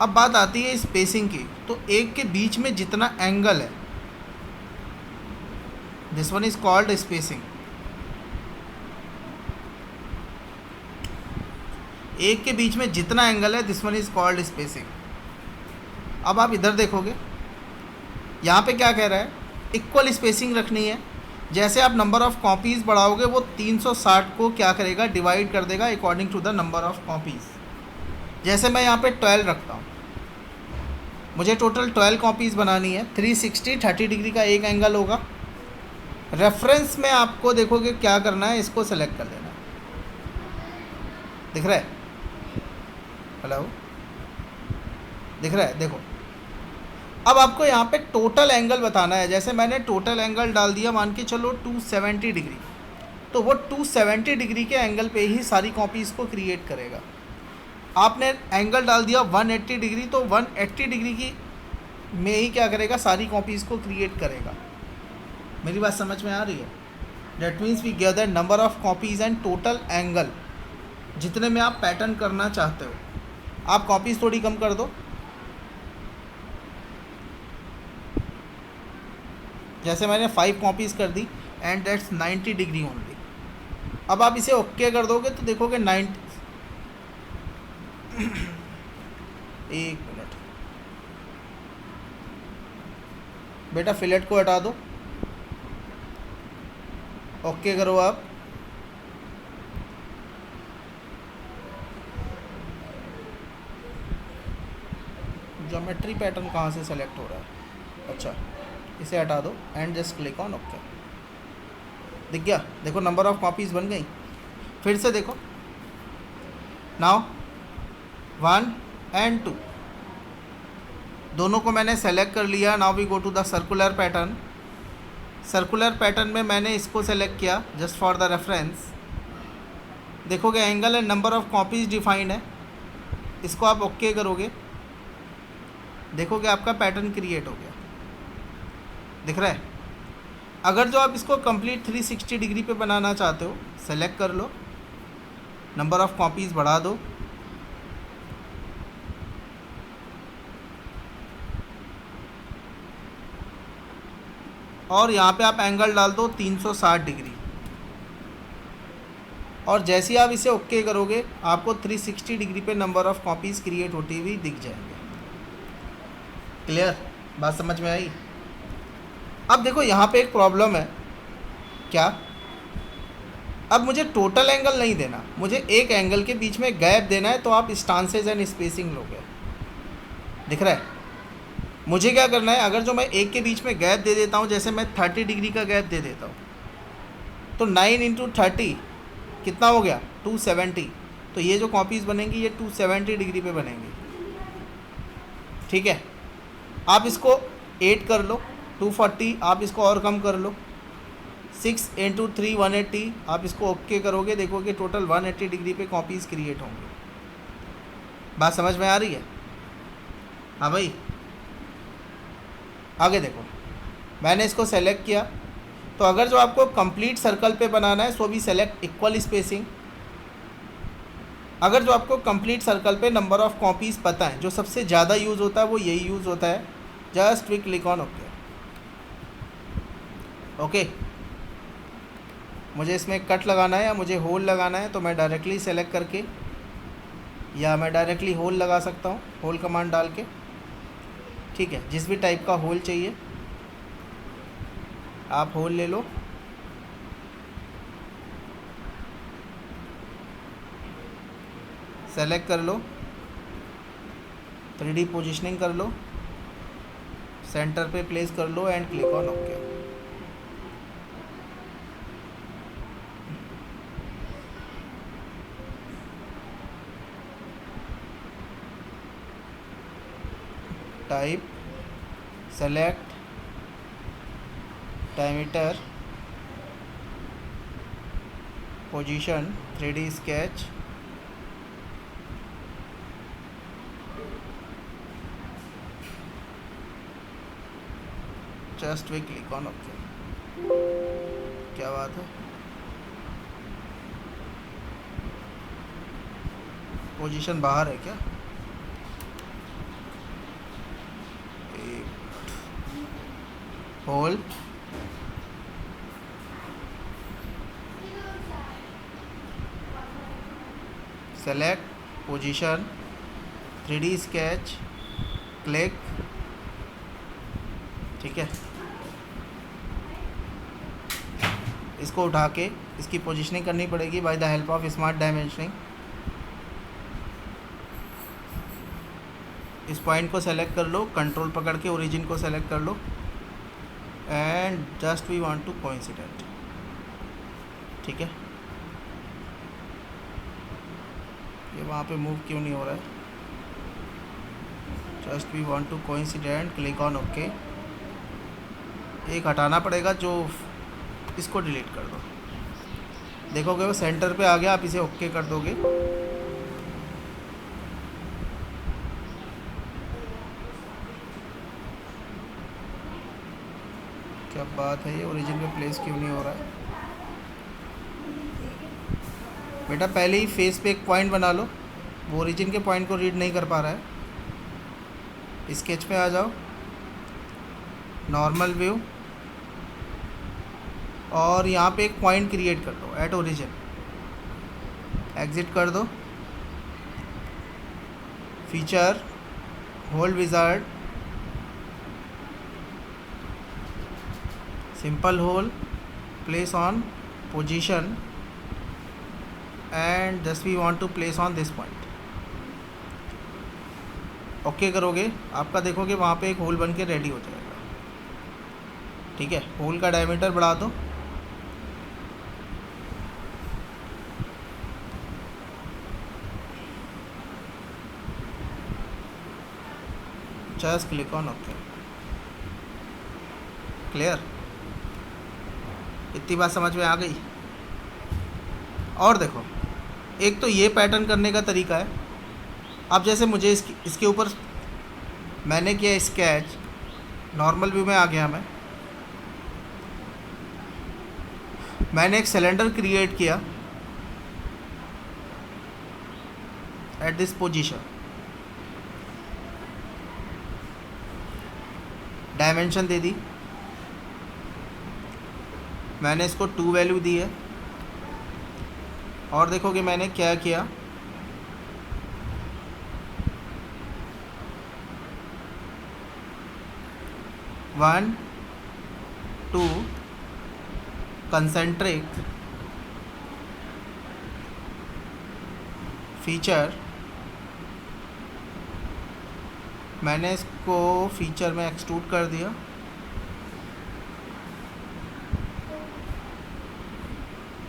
अब बात आती है स्पेसिंग की। तो एक के बीच में जितना एंगल है, this one is called spacing. एक के बीच में जितना एंगल है, this one is called spacing. अब आप इधर देखोगे, यहाँ पे क्या कह रहा है, इक्वल स्पेसिंग रखनी है। जैसे आप नंबर ऑफ़ कॉपीज़ बढ़ाओगे, वो 360 को क्या करेगा, डिवाइड कर देगा according to the number of copies. जैसे मैं यहाँ पे 12 रखता हूँ, मुझे टोटल 12 कॉपीज़ बनानी है। 360 30 डिग्री का एक एंगल होगा। रेफरेंस में आपको देखोगे क्या करना है, इसको सेलेक्ट कर देना है। दिख रहा है? हेलो, दिख रहा है? देखो, अब आपको यहाँ पे टोटल एंगल बताना है। जैसे मैंने टोटल एंगल डाल दिया, मान के चलो 270 डिग्री, तो वो 270 डिग्री के एंगल पे ही सारी कॉपीज़ को क्रिएट करेगा। आपने एंगल डाल दिया 180 डिग्री, तो 180 डिग्री की में ही क्या करेगा, सारी कॉपीज़ को क्रिएट करेगा। मेरी बात समझ में आ रही है? That means we gather number of copies and total angle, जितने में आप पैटर्न करना चाहते हो। आप कॉपीज़ थोड़ी कम कर दो, जैसे मैंने 5 कॉपीज़ कर दी एंड दैट्स 90 डिग्री ओनली। अब आप इसे ओके कर दोगे तो देखोगे 90। एक मिनट बेटा, फिलेट को हटा दो, ओके करो आप। ज्योमेट्री पैटर्न कहाँ से सेलेक्ट हो रहा है? अच्छा, इसे हटा दो and just click on okay. दिख गया? देखो नंबर ऑफ़ कॉपीज़ बन गई। फिर से देखो, नाउ 1 and 2 दोनों को मैंने सेलेक्ट कर लिया। Now we go to the circular pattern. Circular pattern में मैंने इसको सेलेक्ट किया जस्ट फॉर द रेफरेंस। देखोगे angle and number of copies defined है। इसको आप ओके करोगे, देखोगे आपका पैटर्न क्रिएट हो गया। दिख रहा है? अगर जो आप इसको कंप्लीट 360 डिग्री पे बनाना चाहते हो, सेलेक्ट कर लो, नंबर ऑफ़ कॉपीज़ बढ़ा दो, और यहाँ पे आप एंगल डाल दो 360 डिग्री। और जैसे ही आप इसे ओके करोगे, आपको 360 डिग्री पे नंबर ऑफ़ कॉपीज़ क्रिएट होती हुई दिख जाएंगे। क्लियर? बात समझ में आई? अब देखो यहाँ पे एक प्रॉब्लम है। क्या? अब मुझे टोटल एंगल नहीं देना, मुझे एक एंगल के बीच में गैप देना है। तो आप स्टांसेज एंड स्पेसिंग लोगे। दिख रहा है? मुझे क्या करना है, अगर जो मैं एक के बीच में गैप दे देता हूँ, जैसे मैं 30 डिग्री का गैप दे देता हूँ, तो 9 × 30 कितना हो गया? 270। तो ये जो कॉपीज़ बनेंगी, ये 270 डिग्री पे बनेंगी। ठीक है? आप इसको 8 कर लो, 240। आप इसको और कम कर लो, 6 × 3 180। आप इसको ओके करोगे, देखोगे टोटल 180 डिग्री पे कॉपीज़ क्रिएट होंगे। बात समझ में आ रही है? हाँ भाई, आगे देखो, मैंने इसको सेलेक्ट किया। तो अगर जो आपको कंप्लीट सर्कल पे बनाना है, सो भी सेलेक्ट इक्वल स्पेसिंग। अगर जो आपको कंप्लीट सर्कल पे नंबर ऑफ़ कॉपीज़ पता है, जो सबसे ज़्यादा यूज़ होता है वो यही यूज़ होता है, just we click on okay. Okay, मुझे इसमें कट लगाना है या मुझे होल लगाना है, तो मैं डायरेक्टली सेलेक्ट करके, या मैं डायरेक्टली होल लगा सकता हूँ, होल कमांड डाल के। ठीक है? जिस भी टाइप का होल चाहिए आप होल ले लो। सेलेक्ट कर लो, 3D पोजीशनिंग कर लो, सेंटर पे प्लेस कर लो and click on okay. type, select diameter, position, 3D sketch, just we click on OK. क्या बात है, पोजीशन बाहर है क्या? Hole, select position, 3D sketch, click, ठीक है। इसको उठा के इसकी पोजीशनिंग करनी पड़ेगी by the help of smart dimensioning. इस पॉइंट को सेलेक्ट कर लो, कंट्रोल पकड़ के ओरिजिन को सेलेक्ट कर लो and just we want to coincident, ठीक है। ये वहाँ पे मूव क्यों नहीं हो रहा है? Just we want to coincident, click on okay. एक हटाना पड़ेगा, जो इसको डिलीट कर दो। देखोगे वो सेंटर पे आ गया, आप इसे ओके कर दोगे। क्या बात है, ये ओरिजिन में प्लेस क्यों नहीं हो रहा है? बेटा पहले ही फेस पे एक पॉइंट बना लो, वो ओरिजिन के पॉइंट को रीड नहीं कर पा रहा है। स्केच पे आ जाओ, नॉर्मल व्यू, और यहाँ पे एक पॉइंट क्रिएट कर दो एट ओरिजिन। एग्जिट कर दो, feature, hole wizard, simple hole, place on position and just we want to place on this point. Okay करोगे, आपका देखोगे वहाँ पे एक होल बन के रेडी हो जाएगा, ठीक है। होल का डायमीटर बढ़ा दो, just click on okay. Clear? इतनी बात समझ में आ गई? और देखो, एक तो ये पैटर्न करने का तरीका है। अब जैसे मुझे इसके ऊपर मैंने किया स्केच, नॉर्मल व्यू में आ गया मैंने एक सिलेंडर क्रिएट किया एट दिस पोजीशन, डायमेंशन दे दी, मैंने इसको 2 वैल्यू दी है। और देखोगे मैंने क्या किया, वन टू कंसेंट्रिक फीचर, मैंने इसको फीचर में एक्सट्रूड कर दिया।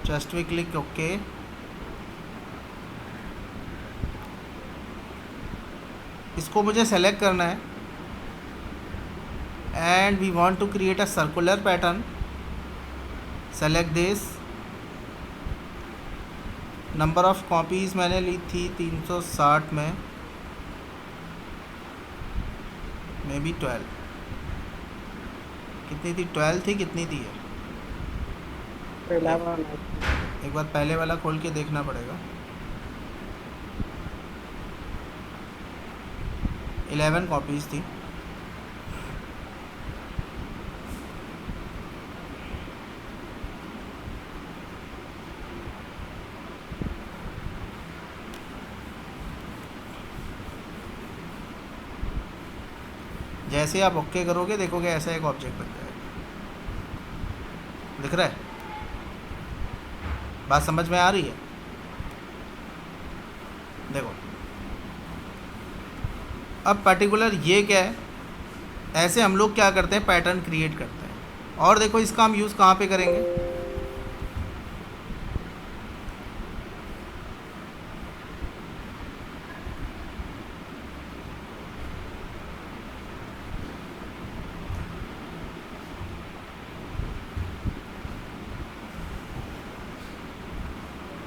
Just we click okay. इसको मुझे सेलेक्ट करना है and we want to create a circular pattern. Select this, number of copies मैंने ली थी 360 में, मे बी 12, कितनी थी? 12 थी, कितनी थी है? 11। एक बार पहले वाला खोल के देखना पड़ेगा। 11 कॉपीज़ थी। जैसे आप ओके करोगे, देखोगे ऐसा एक ऑब्जेक्ट बन जाएगा। दिख रहा है? बात समझ में आ रही है? देखो, अब पर्टिकुलर ये क्या है, ऐसे हम लोग क्या करते हैं, पैटर्न क्रिएट करते हैं। और देखो इसका हम यूज़ कहाँ पे करेंगे,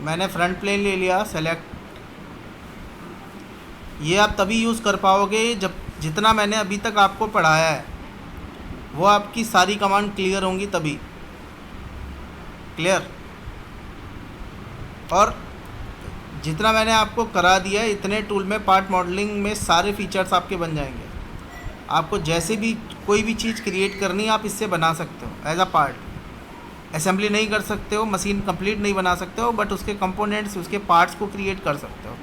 मैंने फ्रंट प्लेन ले लिया सेलेक्ट। ये आप तभी यूज़ कर पाओगे जब जितना मैंने अभी तक आपको पढ़ाया है वो आपकी सारी कमांड क्लियर होंगी तभी। क्लियर? और जितना मैंने आपको करा दिया है इतने टूल में पार्ट मॉडलिंग में सारे फीचर्स आपके बन जाएंगे। आपको जैसे भी कोई भी चीज़ क्रिएट करनी है आप इससे बना सकते हो एज अ पार्ट। असेंबली नहीं कर सकते हो, मशीन कंप्लीट नहीं बना सकते हो, बट उसके कंपोनेंट्स उसके पार्ट्स को क्रिएट कर सकते हो।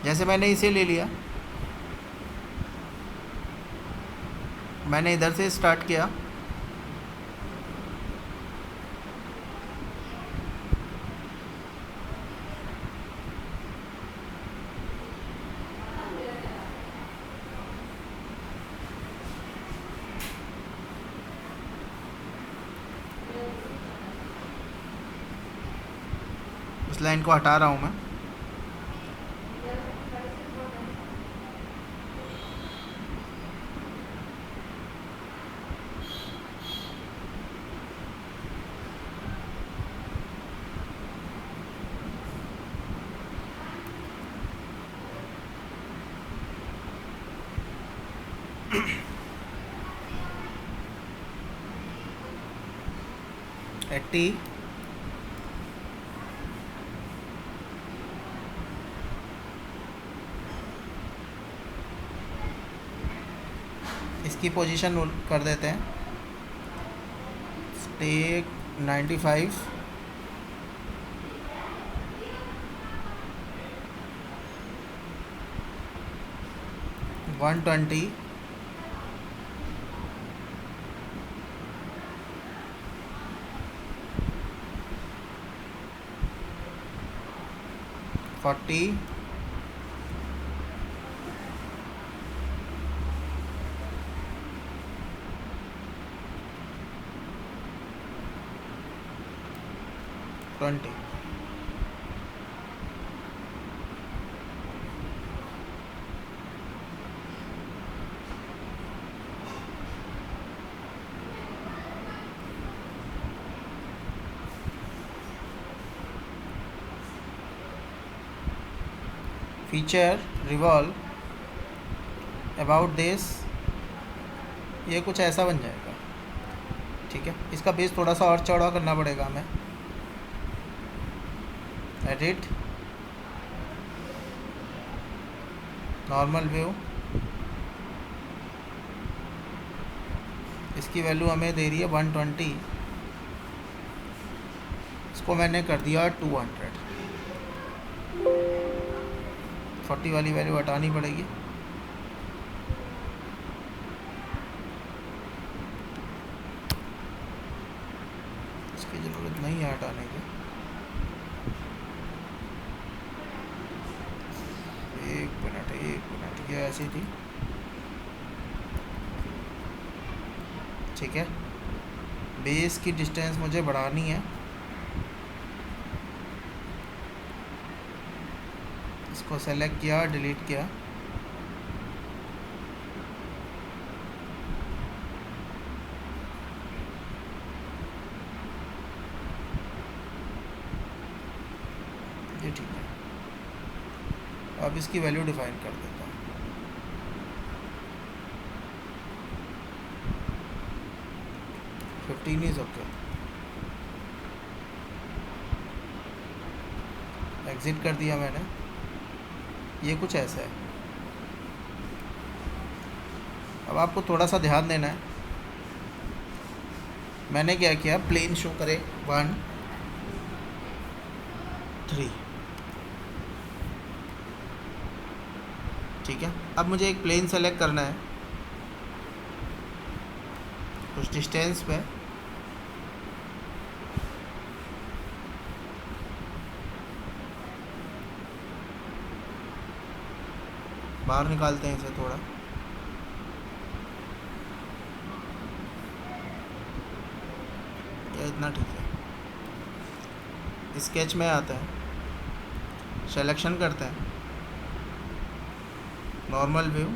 जैसे मैंने इसे ले लिया, मैंने इधर से स्टार्ट किया, इस लाइन को हटा रहा हूँ मैं। एट्टी इसकी पोजीशन कर देते हैं, take 95, one 20, 40, 20। Feature revolve about this, ये कुछ ऐसा बन जाएगा। ठीक है, इसका बेस थोड़ा सा और चौड़ा करना पड़ेगा हमें। एडिट, नॉर्मल व्यू, इसकी वैल्यू हमें दे रही है 120, इसको मैंने कर दिया 200। 40 वाली वैल्यू हटानी पड़ेगी। इसकी ज़रूरत नहीं है हटाने की। एक मिनट, ये ऐसी थी। ठीक है, बेस की डिस्टेंस मुझे बढ़ानी है। इसको सेलेक्ट किया, डिलीट किया, ये ठीक है। अब इसकी वैल्यू डिफाइन कर देता हूँ। Fifteen is okay. एग्ज़िट कर दिया मैंने। ये कुछ ऐसा है। अब आपको थोड़ा सा ध्यान देना है। मैंने क्या किया, प्लेन शो करे 1 3। ठीक है, अब मुझे एक प्लेन सेलेक्ट करना है कुछ डिस्टेंस पे। बाहर निकालते हैं इसे थोड़ा। ये इतना ठीक है। स्केच में आते हैं, सिलेक्शन करते हैं, नॉर्मल व्यू,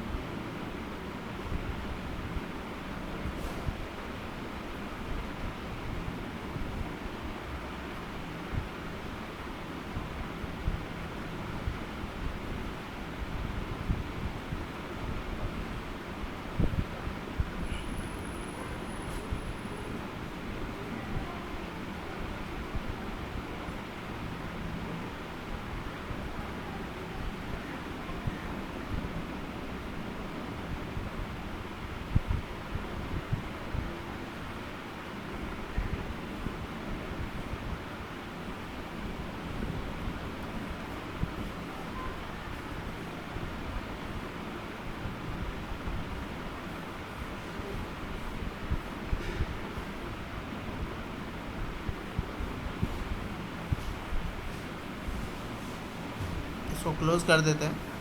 इसको क्लोज कर देते हैं।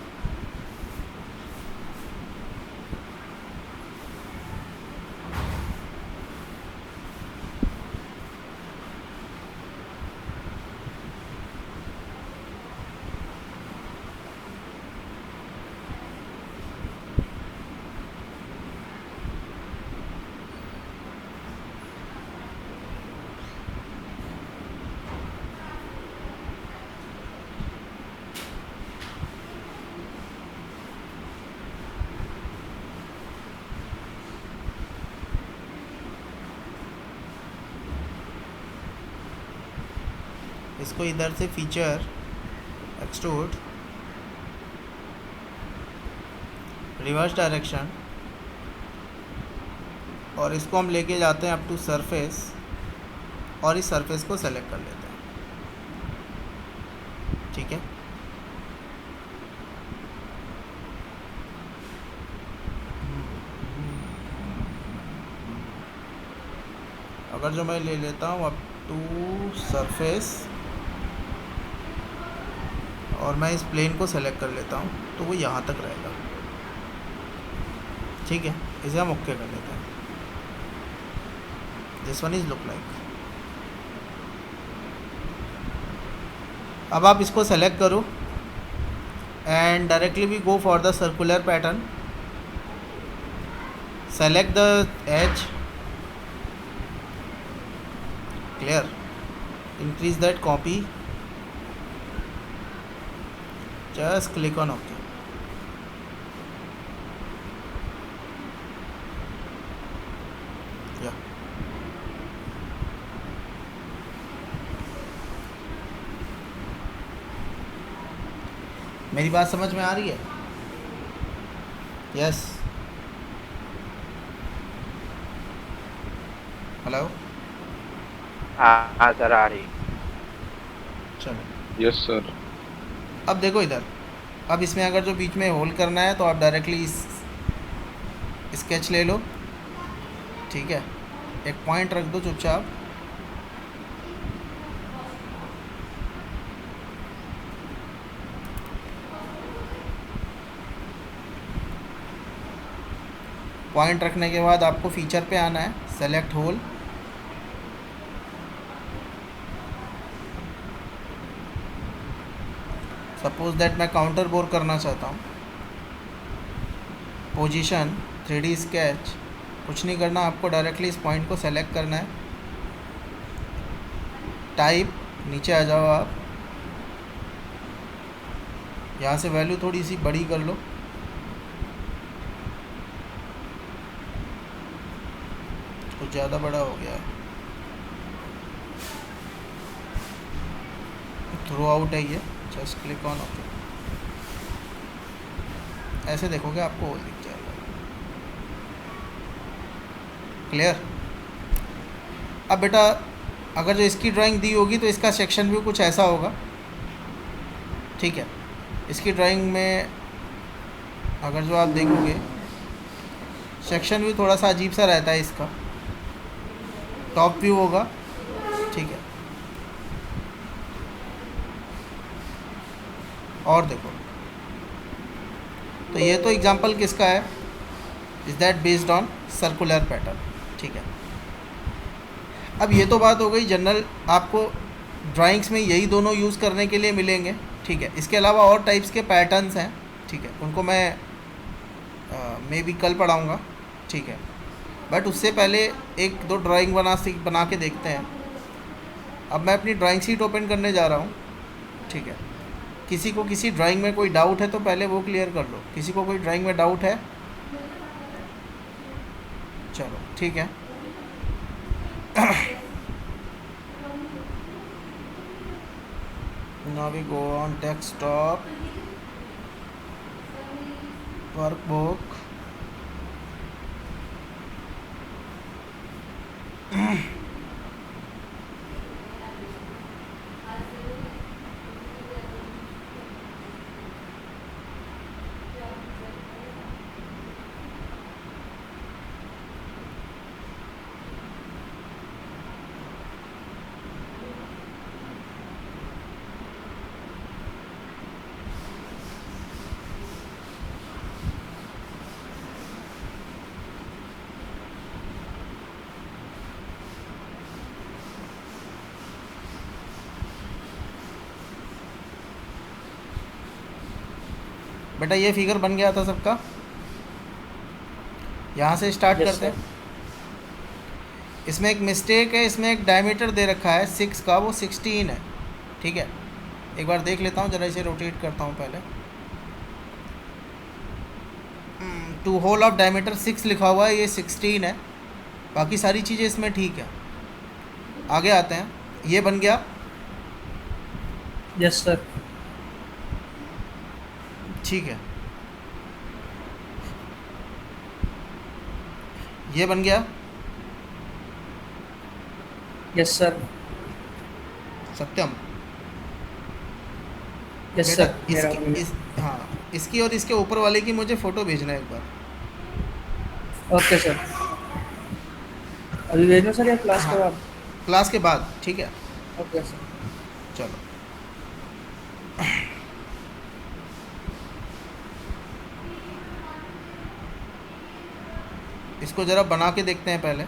इसको इधर से फीचर एक्सट्रूड, रिवर्स डायरेक्शन, और इसको हम लेके जाते हैं अप टू सरफेस और इस सरफेस को सेलेक्ट कर लेते हैं। ठीक है, अगर जो मैं ले लेता हूँ अप टू सरफेस और मैं इस प्लेन को सेलेक्ट कर लेता हूँ तो वो यहाँ तक रहेगा। ठीक है, इसे हम ओके कर लेते हैं। This one is look like. अब आप इसको सेलेक्ट करो and directly we go for the circular pattern, select the edge, clear, increase that copy, just click on OK. Yeah, मेरी बात समझ में आ रही है? यस, हेलो, हाँ सर आ रही। चलो यस सर। अब देखो इधर, अब इसमें अगर जो बीच में होल्ड करना है तो आप डायरेक्टली इस स्केच ले लो। ठीक है, एक पॉइंट रख दो चुपचाप, पॉइंट रखने के बाद आपको फीचर पे आना है, सेलेक्ट होल, सपोज दैट मैं काउंटर बोर करना चाहता हूँ, पोजीशन 3D स्केच, कुछ नहीं करना आपको, डायरेक्टली इस पॉइंट को सेलेक्ट करना है, टाइप, नीचे आ जाओ आप, यहाँ से वैल्यू थोड़ी सी बड़ी कर लो, कुछ ज़्यादा बड़ा हो गया है, थ्रो आउट है ये, जस्ट क्लिक ऑन ओके। ऐसे देखोगे आपको वो दिख जाएगा। क्लियर? अब बेटा अगर जो इसकी ड्राइंग दी होगी तो इसका सेक्शन व्यू कुछ ऐसा होगा। ठीक है, इसकी ड्राइंग में अगर जो आप देखोगे सेक्शन व्यू थोड़ा सा अजीब सा रहता है इसका, टॉप व्यू होगा। ठीक है, और देखो, तो ये तो एग्जांपल किसका है, is that based on circular pattern. ठीक है, अब ये तो बात हो गई जनरल, आपको ड्राइंग्स में यही दोनों यूज़ करने के लिए मिलेंगे। ठीक है, इसके अलावा और टाइप्स के पैटर्न्स हैं। ठीक है, उनको मैं मे बी कल पढ़ाऊँगा। ठीक है, बट उससे पहले एक दो ड्राइंग बना के देखते हैं। अब मैं अपनी ड्राइंग शीट ओपन करने जा रहा हूँ। ठीक है, किसी को किसी ड्राइंग में कोई डाउट है तो पहले वो क्लियर कर लो। किसी को कोई ड्राइंग में डाउट है? चलो ठीक है। Now we go on desktop, workbook, बेटा ये फिगर बन गया था सबका। यहाँ से स्टार्ट Yes, करते हैं। इसमें एक मिस्टेक है, इसमें एक डायमीटर दे रखा है 6 का, वो 16 है। ठीक है, एक बार देख लेता हूँ, ज़रा इसे रोटेट करता हूँ पहले। टू होल ऑफ डायमीटर 6 लिखा हुआ है, ये 16 है। बाकी सारी चीज़ें इसमें ठीक है। आगे आते हैं, ये बन गया। Yes sir. ठीक है, ये बन गया। Yes sir. सत्यम यस बेटा सर, मेरा हाँ, इसकी और इसके ऊपर वाले की मुझे फ़ोटो भेजना है एक बार। Okay sir. अभी भेजना सर या क्लास के हाँ, बाद? क्लास के बाद, ठीक है। Okay sir. चलो, इसको ज़रा बना के देखते हैं पहले।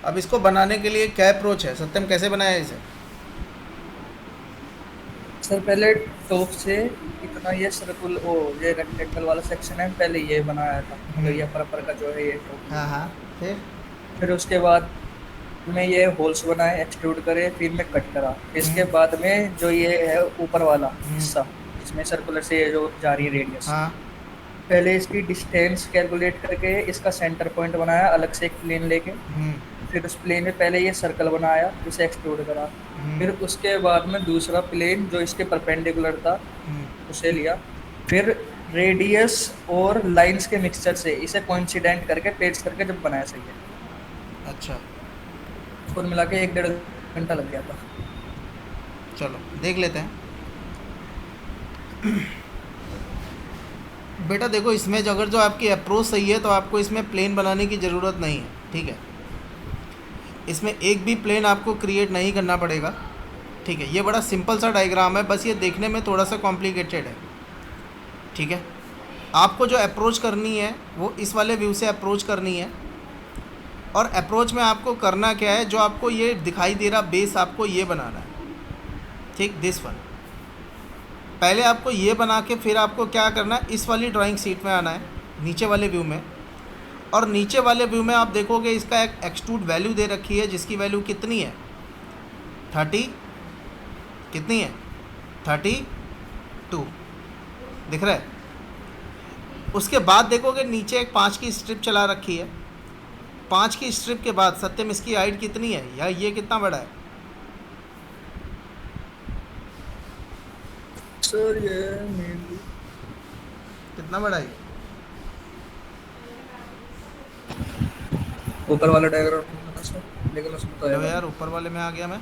अब इसको बनाने के लिए क्या अप्रोच है? सत्यम कैसे बनाया है इसे? सर पहले टॉप से इतना ये सर्कुल ओ ये रेक्टेंगल वाला सेक्शन है, पहले ये बनाया था, तो ये अपर का जो है ये top। हाँ हाँ, फिर उसके बाद में ये होल्स बनाए, एक्सट्रूड करे, फिर मैं कट करा। इसके बाद में जो ये है ऊपर वाला हिस्सा, इसमें सर्कुलर से ये जो जा रही है रेडियस, हाँ पहले इसकी डिस्टेंस कैलकुलेट करके इसका सेंटर पॉइंट बनाया अलग से एक प्लेन लेके। फिर उस प्लेन में पहले ये सर्कल बनाया, उसे एक्सट्रूड करा। फिर उसके बाद में दूसरा प्लेन जो इसके परपेंडिकुलर था उसे लिया। फिर रेडियस और लाइंस के मिक्सचर से इसे कोइंसिडेंट करके पेस्ट करके जब बनाया सही है। अच्छा, कुल मिला के 1-1.5 घंटा लग गया था। चलो देख लेते हैं। बेटा देखो, इसमें जो अगर जो आपकी अप्रोच सही है तो आपको इसमें प्लेन बनाने की ज़रूरत नहीं है। ठीक है, इसमें एक भी प्लेन आपको क्रिएट नहीं करना पड़ेगा। ठीक है, ये बड़ा सिंपल सा डायग्राम है, बस ये देखने में थोड़ा सा कॉम्प्लिकेटेड है। ठीक है, आपको जो अप्रोच करनी है वो इस वाले व्यू से अप्रोच करनी है। और अप्रोच में आपको करना क्या है, जो आपको ये दिखाई दे रहा बेस, आपको ये बनाना है। ठीक, दिस वन पहले आपको ये बना के फिर आपको क्या करना है, इस वाली ड्राइंग शीट में आना है, नीचे वाले व्यू में। और नीचे वाले व्यू में आप देखोगे इसका एक एक्सट्रूड वैल्यू दे रखी है, जिसकी वैल्यू कितनी है 30, कितनी है 32, दिख रहा है। उसके बाद देखोगे नीचे एक 5 की स्ट्रिप चला रखी है। 5 की स्ट्रिप के बाद सत्यम इसकी हाइट कितनी है, या ये कितना बड़ा है? सर ये कितना बड़ा है? ऊपर वाला डायग्राम सर, लेकिन उसमें तो लो यार, ऊपर वाले में आ गया मैं।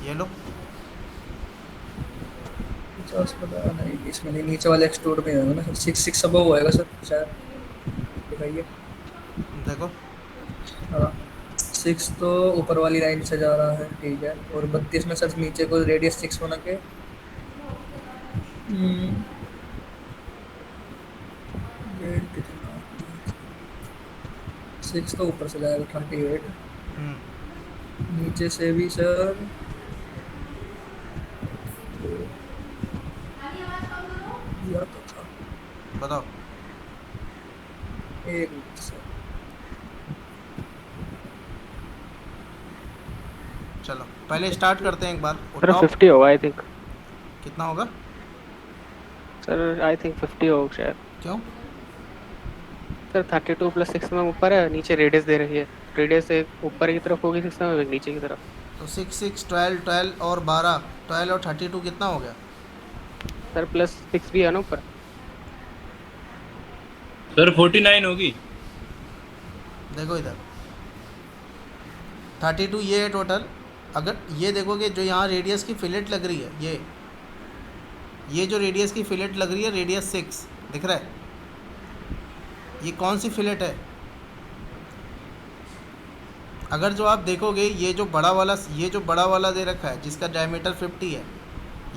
ये लो, 50 पता नहीं, इसमें नहीं, नीचे वाले एक्सट्रूड में होगा ना सर। 6 अब होएगा सर शायद, दिखाइए। देखो हाँ 6 तो ऊपर वाली लाइन से जा रहा है, ठीक है। और 32 में सर नीचे को रेडियस 6 बना के ये कितना 6 तो ऊपर से जाएगा 38, नीचे से भी सर दिया तो था। बताओ। एक मिनट सर, चलो पहले स्टार्ट करते हैं एक बार। सर उठाओ। 50 होगा आई थिंक। कितना होगा? सर आई थिंक 50 होगा शायद। क्यों? सर 32 + 6 में ऊपर है, नीचे रेडियस दे रही है। रेडियस एक ऊपर की तरफ होगी 6 में, एक नीचे की तरफ। तो 6 6 12 12 और 12 12 और 32 कितना हो गया? सर +6 भी है ना ऊपर। सर 49 होगी। देखो इधर 32 ये है टोटल। अगर ये देखोगे जो यहाँ रेडियस की फिलेट लग रही है, ये जो रेडियस की फिलेट लग रही है, रेडियस 6 दिख रहा है। ये कौन सी फिलेट है? अगर जो आप देखोगे ये जो बड़ा वाला दे रखा है जिसका डायमीटर 50 है,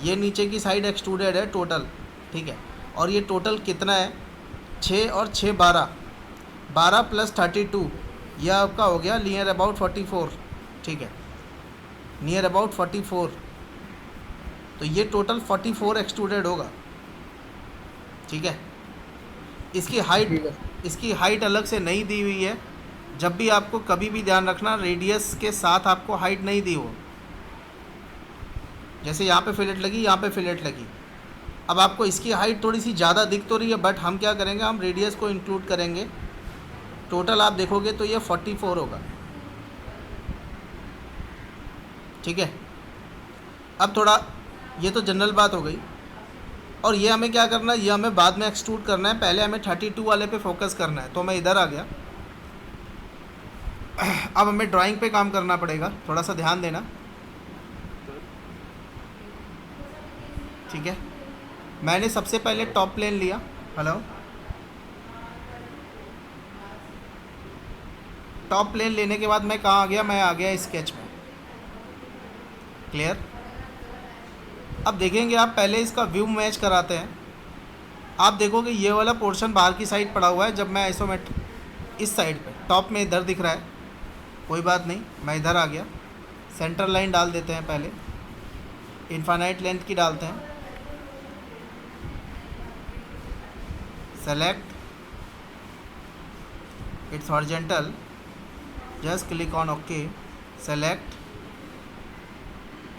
ये नीचे की साइड एक्सट्रूडेड है टोटल। ठीक है, और ये टोटल कितना है? 6 और 6 12, 12 + 32, यह आपका हो गया नियर अबाउट 44। ठीक है, नियर अबाउट 44। तो ये टोटल 44 एक्सट्रूडेड होगा, ठीक है। ठीक है। इसकी हाइट अलग से नहीं दी हुई है। जब भी आपको कभी भी ध्यान रखना, रेडियस के साथ आपको हाइट नहीं दी हो। जैसे यहाँ पे फिलेट लगी, यहाँ पे फिलेट लगी, अब आपको इसकी हाइट थोड़ी सी ज़्यादा दिख तो रही है, बट हम क्या करेंगे, हम रेडियस को इंक्लूड करेंगे। टोटल आप देखोगे तो ये 44 होगा, ठीक है। अब थोड़ा, ये तो जनरल बात हो गई, और ये हमें क्या करना है, ये हमें बाद में एक्सट्रूड करना है। पहले हमें 32 वाले पे फोकस करना है। तो मैं इधर आ गया। अब हमें ड्राइंग पे काम करना पड़ेगा, थोड़ा सा ध्यान देना, ठीक है। मैंने सबसे पहले टॉप प्लेन लिया। हेलो, टॉप प्लेन लेने के बाद मैं कहाँ आ गया, मैं आ गया स्केच में। क्लियर। अब देखेंगे आप, पहले इसका व्यू मैच कराते हैं। आप देखोगे ये वाला पोर्शन बाहर की साइड पड़ा हुआ है। जब मैं आइसोमेट्रिक इस साइड पे, टॉप में इधर दिख रहा है, कोई बात नहीं, मैं इधर आ गया। सेंटर लाइन डाल देते हैं, पहले इनफाइनाइट लेंथ की डालते हैं। Select it's horizontal, just click on okay. Select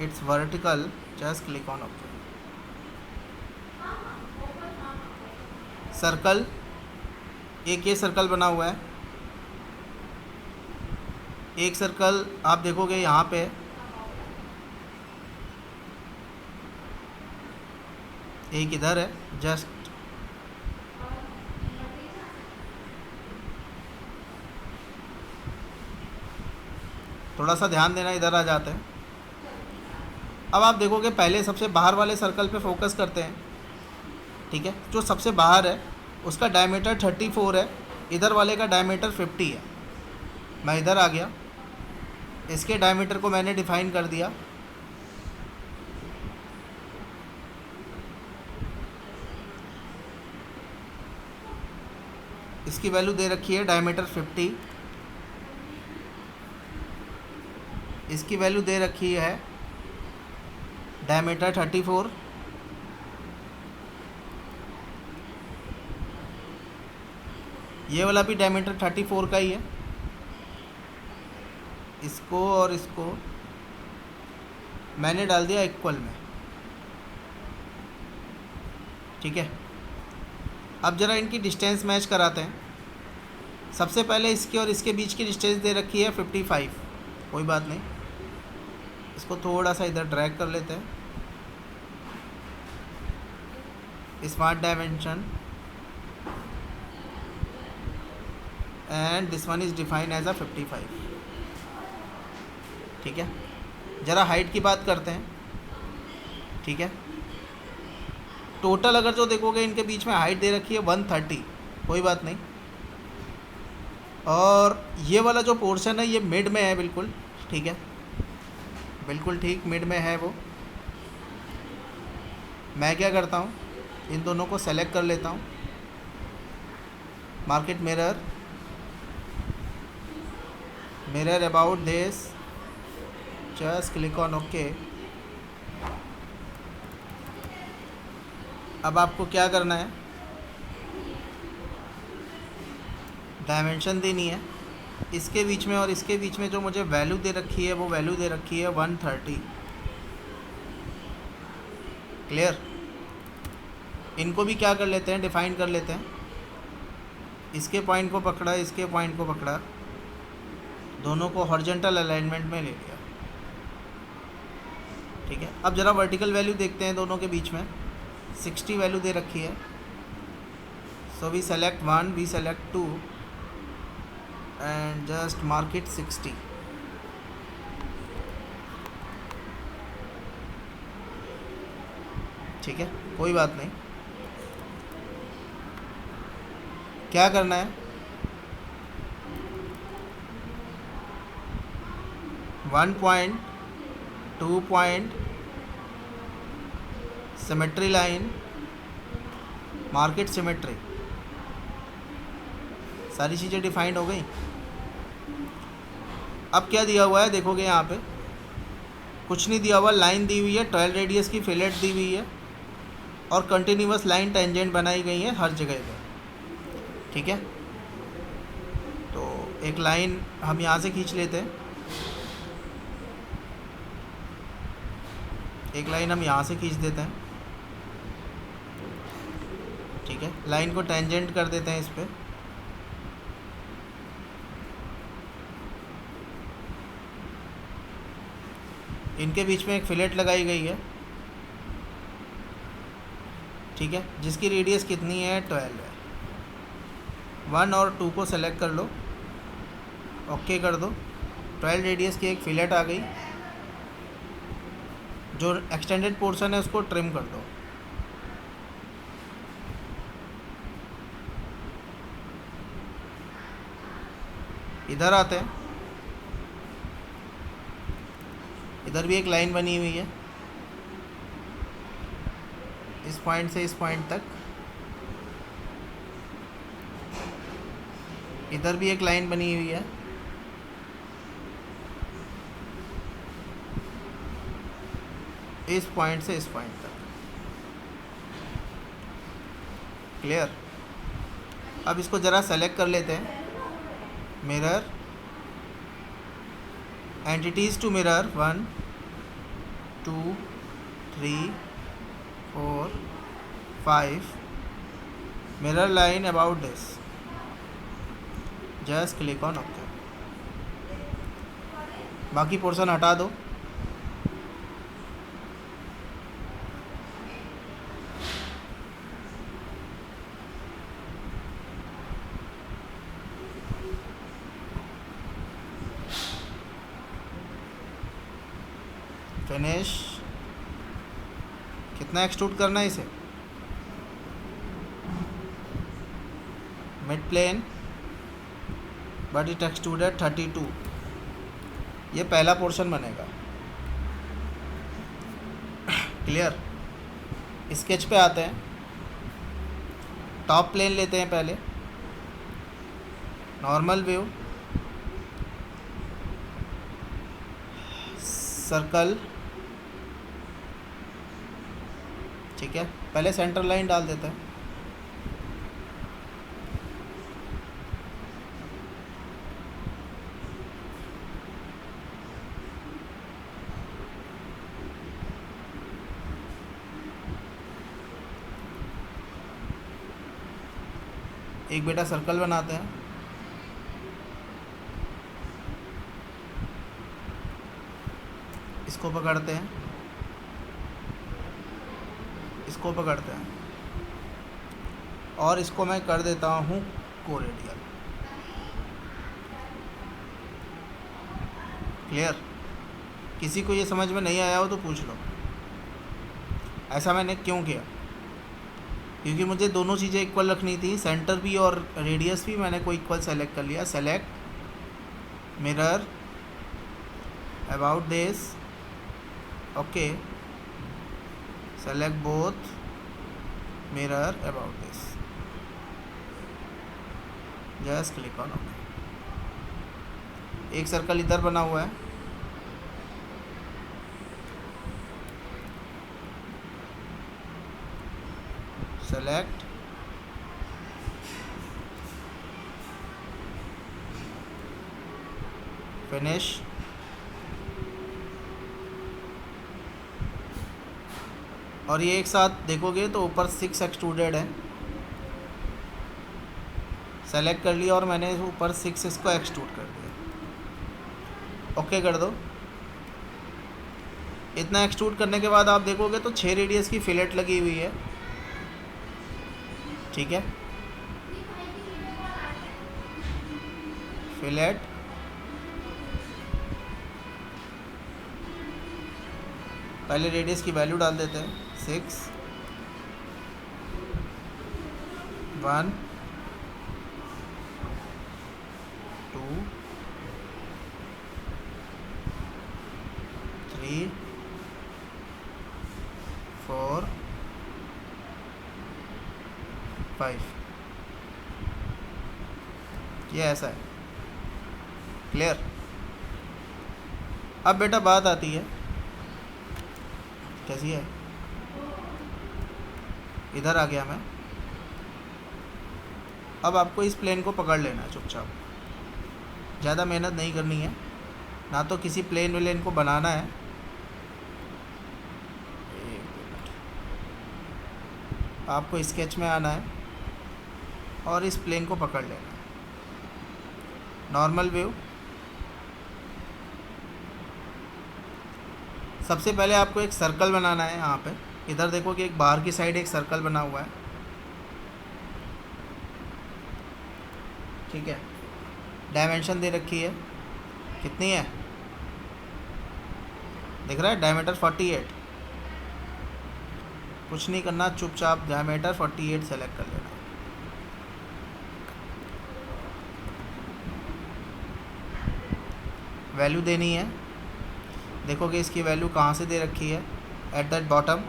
it's vertical, just click on okay. Circle, एक ये सर्कल बना हुआ है, एक सर्कल आप देखोगे यहाँ पे, एक इधर है। जस्ट थोड़ा सा ध्यान देना, इधर आ जाते हैं। अब आप देखोगे पहले सबसे बाहर वाले सर्कल पे फोकस करते हैं, ठीक है। जो सबसे बाहर है उसका डायमीटर 34 है, इधर वाले का डायमीटर 50 है। मैं इधर आ गया, इसके डायमीटर को मैंने डिफाइन कर दिया। इसकी वैल्यू दे रखी है डायमीटर 50, इसकी वैल्यू दे रखी है डायमीटर 34, ये वाला भी डायमीटर 34 का ही है। इसको और इसको मैंने डाल दिया इक्वल में, ठीक है। अब ज़रा इनकी डिस्टेंस मैच कराते हैं। सबसे पहले इसके और इसके बीच की डिस्टेंस दे रखी है 55, कोई बात नहीं, इसको थोड़ा सा इधर ड्रैग कर लेते हैं। Smart dimension, and this one is defined as a 55, ठीक है। ज़रा हाइट की बात करते हैं, ठीक है। टोटल अगर जो देखोगे इनके बीच में हाइट दे रखी है 130, कोई बात नहीं। और ये वाला जो पोर्शन है ये मिड में है, बिल्कुल ठीक है, बिल्कुल ठीक मिड में है वो। मैं क्या करता हूँ, इन दोनों को सेलेक्ट कर लेता हूँ, market mirror, mirror about this, just click on okay. अब आपको क्या करना है, डायमेंशन देनी है इसके बीच में और इसके बीच में। जो मुझे वैल्यू दे रखी है वो वैल्यू दे रखी है 130। क्लियर। इनको भी क्या कर लेते हैं, डिफाइन कर लेते हैं। इसके पॉइंट को पकड़ा, इसके पॉइंट को पकड़ा, दोनों को हॉरिजॉन्टल अलाइनमेंट में ले लिया, ठीक है। अब ज़रा वर्टिकल वैल्यू देखते हैं दोनों के बीच में। 60 वैल्यू दे रखी है, so we select 1, we select 2 and just mark it 60, ठीक है, कोई बात नहीं। क्या करना है, 1 point, 2 point, symmetry line, market symmetry, सारी चीज़ें डिफाइंड हो गई। अब क्या दिया हुआ है देखोगे यहाँ पे, कुछ नहीं दिया हुआ, लाइन दी हुई है, 12 रेडियस की फिलेट दी हुई है और कंटिन्यूस लाइन टेंजेंट बनाई गई है हर जगह पे, ठीक है। तो एक लाइन हम यहाँ से खींच लेते हैं, एक लाइन हम यहाँ से खींच देते हैं, ठीक है। लाइन को टेंजेंट कर देते हैं इस पर, इनके बीच में एक फिलेट लगाई गई है, ठीक है, जिसकी रेडियस कितनी है, 12 है। 1 और 2 को सेलेक्ट कर लो, ओके कर दो। 12 रेडियस की एक फिलेट आ गई, जो एक्सटेंडेड पोर्शन है उसको ट्रिम कर दो। इधर आते हैं, इधर भी एक लाइन बनी हुई है, इस पॉइंट से इस पॉइंट तक। इधर भी एक लाइन बनी हुई है, इस पॉइंट से इस पॉइंट तक। क्लियर। अब इसको ज़रा सेलेक्ट कर लेते हैं, mirror, entities to mirror, 1 2 3 4 5, mirror line about this, just click on okay. बाकी पोर्शन हटा दो, फिनिश। कितना एक्सट्रूड करना है इसे, mid plane, but it extruded 32। ये पहला पोर्शन बनेगा। क्लियर। स्केच पे आते हैं, टॉप प्लेन लेते हैं पहले, नॉर्मल व्यू, सर्कल, ठीक है। पहले सेंटर लाइन डाल देते हैं, एक बेटा सर्कल बनाते हैं, इसको पकड़ते हैं, इसको पकड़ते हैं और इसको मैं कर देता हूँ कोरेडियल। क्लियर। किसी को ये समझ में नहीं आया हो तो पूछ लो। ऐसा मैंने क्यों किया, क्योंकि मुझे दोनों चीज़ें इक्वल रखनी थी, सेंटर भी और रेडियस भी मैंने को इक्वल सेलेक्ट कर लिया। Select mirror about this, okay, select both mirror about this, just click on okay. एक सर्कल इधर बना हुआ है, सेलेक्ट, फिनिश। और ये एक साथ देखोगे तो ऊपर 6 एक्सट्रूडेड है, सेलेक्ट कर लिया और मैंने ऊपर 6 इसको एक्सट्रूड कर दिया, ओके कर दो। इतना एक्सट्रूड करने के बाद आप देखोगे तो 6 रेडियस की फिलेट लगी हुई है, ठीक है। फिलेट, पहले रेडियस की वैल्यू डाल देते हैं, 6 1 2 3 4 5। ये ऐसा है। क्लियर। अब बेटा बात आती है कैसी है? इधर आ गया मैं। अब आपको इस प्लेन को पकड़ लेना है चुपचाप, ज़्यादा मेहनत नहीं करनी है, ना तो किसी प्लेन विलेन को बनाना है। आपको स्केच में आना है और इस प्लेन को पकड़ लेना है। नॉर्मल व्यू, सबसे पहले आपको एक सर्कल बनाना है। यहाँ पे इधर देखो कि एक बाहर की साइड एक सर्कल बना हुआ है, ठीक है। डायमेंशन दे रखी है, कितनी है दिख रहा है? डायमीटर 48। कुछ नहीं करना, चुपचाप डायमीटर 48 सेलेक्ट कर लेना। वैल्यू देनी है, देखोगे इसकी वैल्यू कहाँ से दे रखी है, एट दैट बॉटम,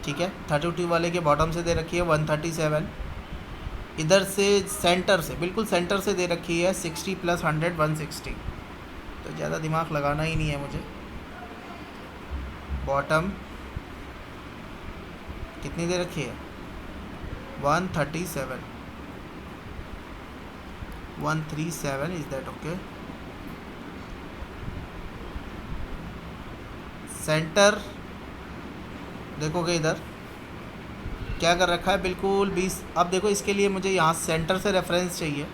ठीक है। 32 वाले के बॉटम से दे रखी है 137। इधर से सेंटर से, बिल्कुल सेंटर से दे रखी है 60 + 100 160। तो ज़्यादा दिमाग लगाना ही नहीं है मुझे। बॉटम कितनी दे रखी है? 137 137, इज़ दैट ओके? सेंटर देखोगे इधर क्या कर रखा है, बिल्कुल 20। अब देखो इसके लिए मुझे यहाँ सेंटर से रेफरेंस चाहिए,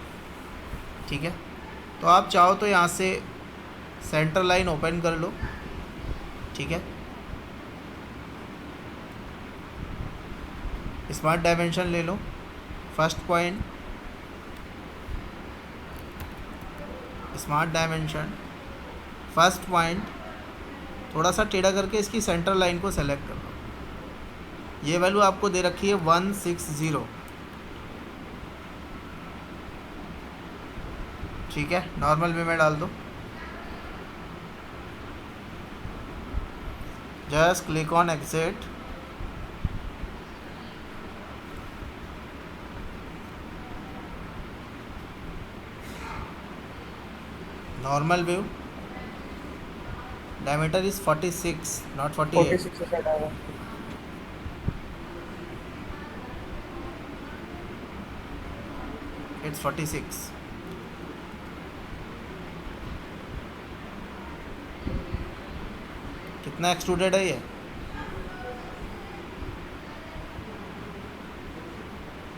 ठीक है। तो आप चाहो तो यहाँ से सेंटर लाइन ओपन कर लो, ठीक है। स्मार्ट डायमेंशन ले लो, first point, smart dimension, first point, थोड़ा सा टेढ़ा करके इसकी सेंटर लाइन को सेलेक्ट कर लो। ये वैल्यू आपको दे रखी है 160, ठीक है। नॉर्मल वे में डाल दो, just click on exit. Normal view, diameter is 46 not 48। 46 से सेट आएगा। इट्स 46। कितना एक्सट्रूडेड है ये?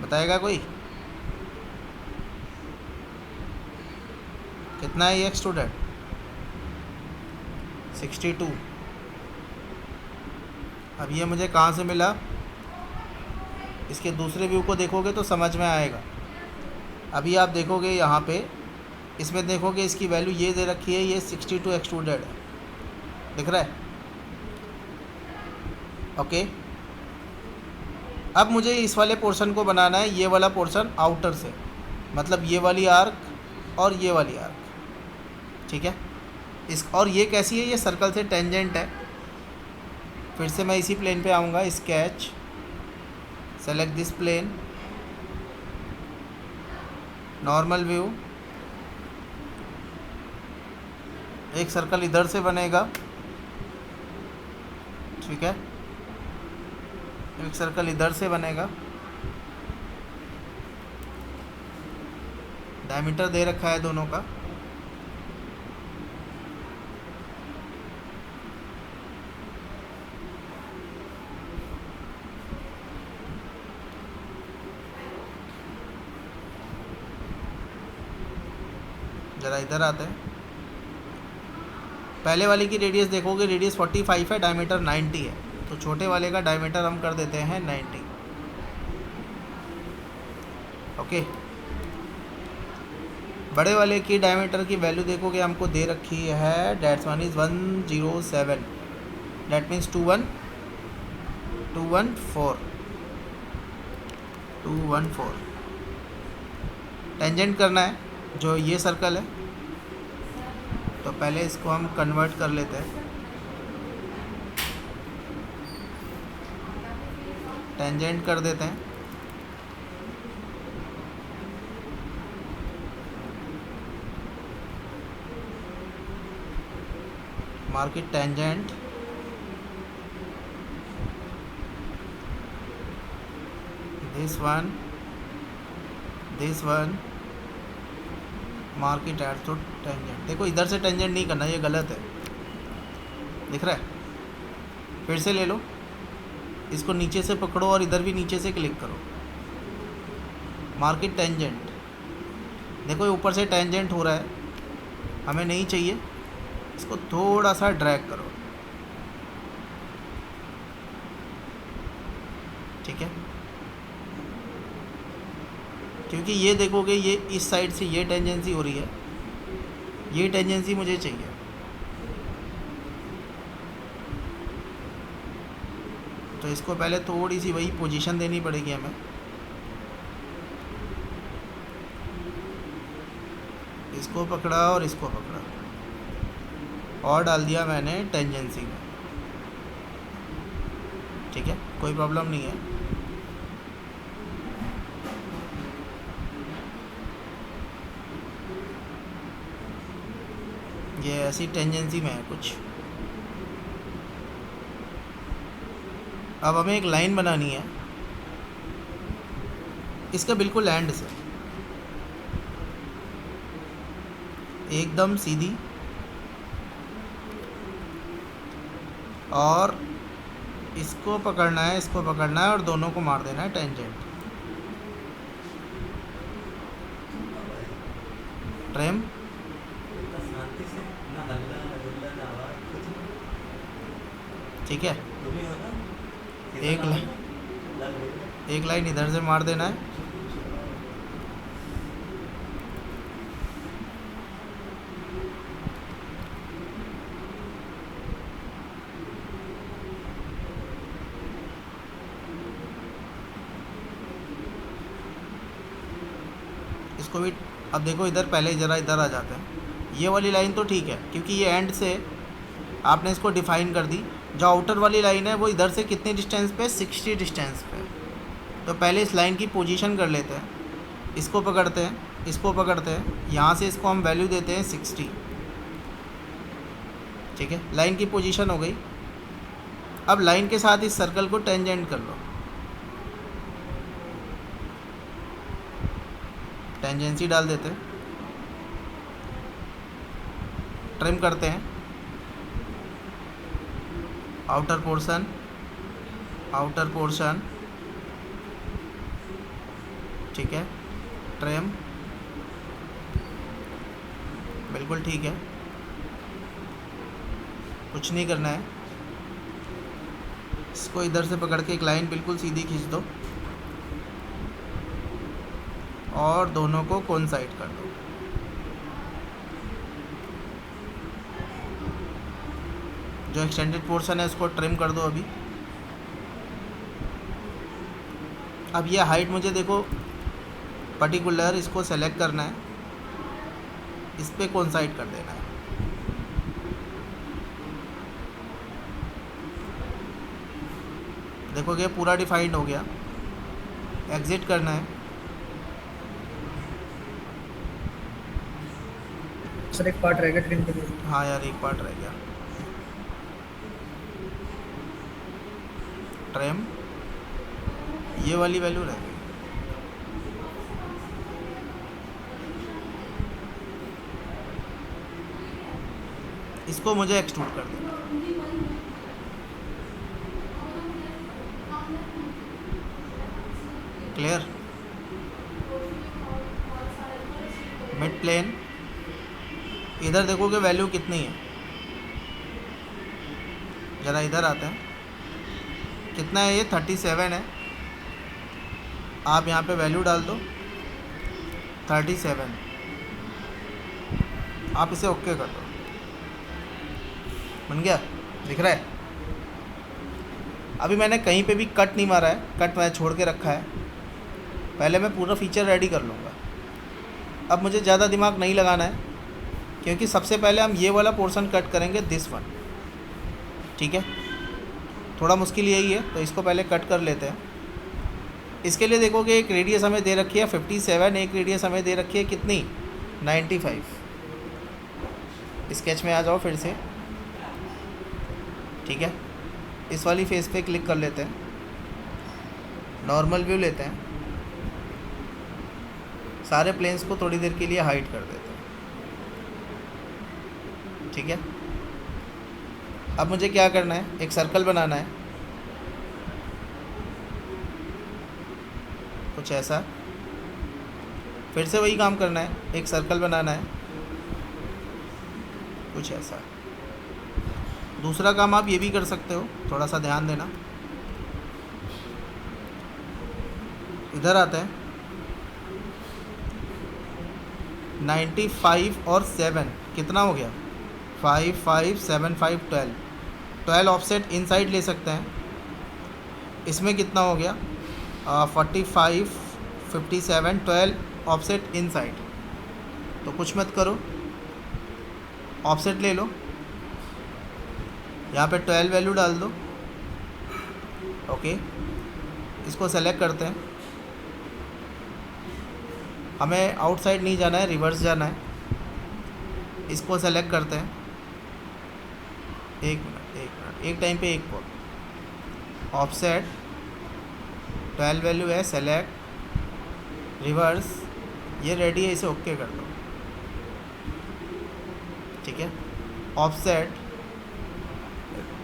बताएगा कोई? कितना है ये एक्सट्रूडेड? 62। अब ये मुझे कहाँ से मिला? इसके दूसरे व्यू को देखोगे तो समझ में आएगा। अभी आप देखोगे यहाँ पे, इसमें देखोगे इसकी वैल्यू ये दे रखी है, ये 62 एक्सट्रूडेड है, दिख रहा है? ओके। अब मुझे इस वाले पोर्शन को बनाना है, ये वाला पोर्शन आउटर से, मतलब ये वाली आर्क और ये वाली आर्क, ठीक है। और ये कैसी है? ये सर्कल से टेंजेंट है। फिर से मैं इसी प्लेन पे आऊँगा, sketch, select this plane, normal view, एक सर्कल इधर से बनेगा, ठीक है। एक सर्कल इधर से बनेगा, डायमीटर दे रखा है दोनों का। ज़रा इधर आते हैं, पहले वाले की रेडियस देखोगे, रेडियस 45 है, डायमीटर 90 है। तो छोटे वाले का डायमीटर हम कर देते हैं 90, ओके। बड़े वाले की डायमीटर की वैल्यू देखोगे हमको दे रखी है, that's one is 107, that means 214 tangent करना है जो ये सर्कल है। तो पहले इसको हम कन्वर्ट कर लेते हैं, टेंजेंट कर देते हैं। Mark it tangent, this one mark it at to tangent. देखो इधर से टेंजेंट नहीं करना, ये गलत है, दिख रहा है। फिर से ले लो, इसको नीचे से पकड़ो और इधर भी नीचे से क्लिक करो, मार्क इट टेंजेंट। देखो ये ऊपर से टेंजेंट हो रहा है, हमें नहीं चाहिए, इसको थोड़ा सा ड्रैग करो, ठीक है। क्योंकि ये देखोगे ये इस साइड से ये टेंजेंसी हो रही है, ये टेंजेंसी मुझे चाहिए। तो इसको पहले थोड़ी सी वही पोजीशन देनी पड़ेगी हमें। इसको पकड़ा और इसको पकड़ा और डाल दिया मैंने टेंजेंसी में, ठीक है, कोई प्रॉब्लम नहीं है। ये ऐसी टेंजेंसी में है कुछ। अब हमें एक लाइन बनानी है इसका बिल्कुल एंड से, एकदम सीधी, और इसको पकड़ना है, इसको पकड़ना है और दोनों को मार देना है टेंजेंट। ट्रिम, ठीक है। एक लाइन इधर से मार देना है, इसको भी। अब देखो इधर पहले ज़रा इधर आ जाते हैं। ये वाली लाइन तो ठीक है क्योंकि ये एंड से आपने इसको डिफ़ाइन कर दी। जो आउटर वाली लाइन है वो इधर से कितनी डिस्टेंस पे, 60 डिस्टेंस पे। तो पहले इस लाइन की पोजीशन कर लेते हैं, इसको पकड़ते हैं, इसको पकड़ते हैं, यहाँ से इसको हम वैल्यू देते हैं 60, ठीक है। लाइन की पोजीशन हो गई। अब लाइन के साथ इस सर्कल को टेंजेंट कर लो, टेंजेंसी डाल देते हैं, ट्रिम करते हैं, आउटर पोर्शन, ठीक है, ट्रिम, बिल्कुल ठीक है, कुछ नहीं करना है। इसको इधर से पकड़ के एक लाइन बिल्कुल सीधी खींच दो और दोनों को कोइंसाइड कर दो। जो एक्सटेंडेड पोर्शन है उसको ट्रिम कर दो अभी। अब ये हाइट मुझे देखो पर्टिकुलर इसको सेलेक्ट करना है, इस पर कोइंसाइड कर देना है। देखो ये पूरा डिफाइंड हो गया। एग्जिट करना है। सर एक पार्ट रह गया ट्रिम करने में। हाँ यार एक पार्ट रह गया। ट्रिम, ये वाली वैल्यू रह गई। इसको मुझे एक्सट्रूड कर देना। क्लियर। मिड प्लेन, इधर देखोगे वैल्यू कितनी है, ज़रा इधर आते हैं, कितना है ये 37 है। आप यहाँ पे वैल्यू डाल दो 37, आप इसे ओके कर दो, बन गया, दिख रहा है। अभी मैंने कहीं पे भी कट नहीं मारा है, कट मैं छोड़ के रखा है। पहले मैं पूरा फीचर रेडी कर लूँगा। अब मुझे ज़्यादा दिमाग नहीं लगाना है क्योंकि सबसे पहले हम ये वाला पोर्शन कट करेंगे, दिस वन, ठीक है। थोड़ा मुश्किल यही है, तो इसको पहले कट कर लेते हैं। इसके लिए देखोगे एक रेडियस हमें दे रखी है 57, एक रेडियस हमें दे रखी है कितनी, 95। स्केच में आ जाओ फिर से, ठीक है। इस वाली फेस पे क्लिक कर लेते हैं, नॉर्मल व्यू लेते हैं, सारे प्लेन्स को थोड़ी देर के लिए हाइड कर देते हैं। ठीक है, अब मुझे क्या करना है, एक सर्कल बनाना है कुछ ऐसा, फिर से वही काम करना है, एक सर्कल बनाना है कुछ ऐसा। दूसरा काम आप ये भी कर सकते हो, थोड़ा सा ध्यान देना, इधर आते हैं 95 और 7 कितना हो गया, 5 5 7 5 12, 12 ऑफसेट इनसाइड ले सकते हैं। इसमें कितना हो गया 45 57, 12 ऑफसेट इनसाइड। तो कुछ मत करो, ऑफसेट ले लो, यहाँ पे 12 वैल्यू डाल दो। ओके, इसको सेलेक्ट करते हैं, हमें आउटसाइड नहीं जाना है, रिवर्स जाना है। इसको सेलेक्ट करते हैं, एक मिनट एक टाइम पे एक कॉल, ऑफसेट 12 वैल्यू है, सेलेक्ट रिवर्स, ये रेडी है, इसे ओके कर दो। ठीक है, ऑफसेट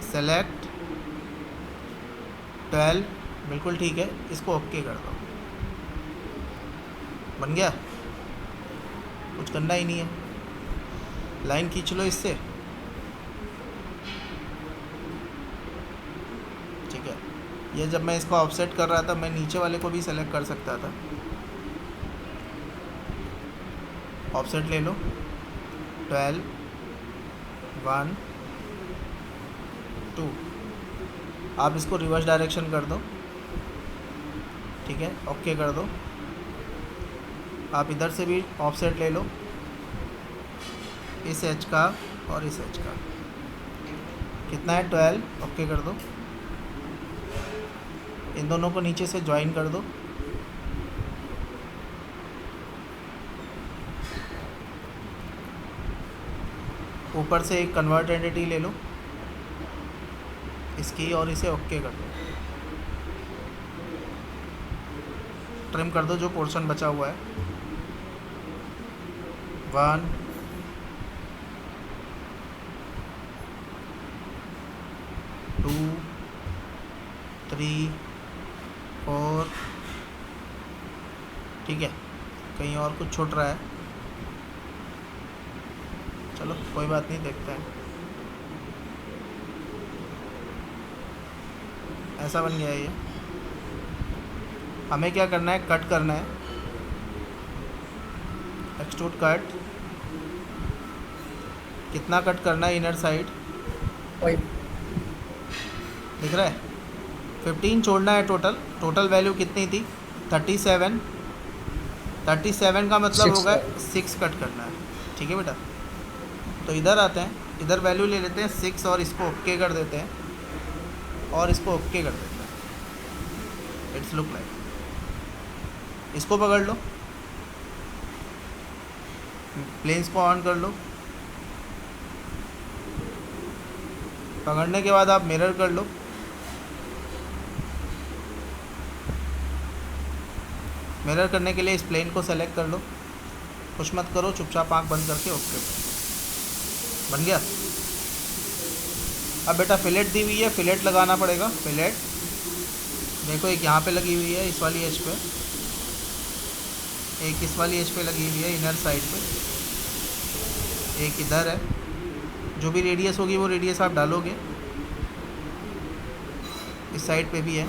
सेलेक्ट 12 बिल्कुल ठीक है, इसको ओके कर दो, बन गया, कुछ करना ही नहीं है, लाइन खींच लो इससे। ठीक है, ये जब मैं इसको ऑफसेट कर रहा था, मैं नीचे वाले को भी सेलेक्ट कर सकता था। ऑफसेट ले लो 12 1 2, आप इसको रिवर्स डायरेक्शन कर दो। ठीक है, ओके कर दो। आप इधर से भी ऑफसेट ले लो, इस एच का और इस एच का, कितना है 12, ओके कर दो। इन दोनों को नीचे से ज्वाइन कर दो। ऊपर से एक कन्वर्ट एंटिटी ले लो इसकी, और इसे ओके कर दो, ट्रिम कर दो जो पोर्शन बचा हुआ है। 1 2 3 4, ठीक है, कहीं और कुछ छूट रहा है, चलो कोई बात नहीं, देखते हैं। ऐसा बन गया ये। हमें क्या करना है, कट करना है, एक्सट्रूड कट, कितना कट करना है, इनर साइड वही दिख रहा है, 15 छोड़ना है। टोटल वैल्यू कितनी थी, 37, 37 का मतलब 6 होगा 6 कट करना है। ठीक है बेटा, तो इधर आते हैं, इधर वैल्यू ले लेते हैं 6 और इसको ओके कर देते हैं, और इसको ओके कर देते हैं। इट्स लुक लाइक, इसको पकड़ लो, प्लेन्स को ऑन कर लो, पकड़ने के बाद आप मिरर कर लो, मिरर करने के लिए इस प्लेन को सेलेक्ट कर लो, कुछ मत करो, चुपचाप आंख बंद करके ओके बन गया। अब बेटा फिलेट दी हुई है, फिलेट लगाना पड़ेगा। फिलेट देखो, एक यहाँ पे लगी हुई है इस वाली एज पे, एक इस वाली एज पे लगी हुई है इनर साइड पे, एक इधर है। जो भी रेडियस होगी वो रेडियस आप डालोगे, इस साइड पे भी है।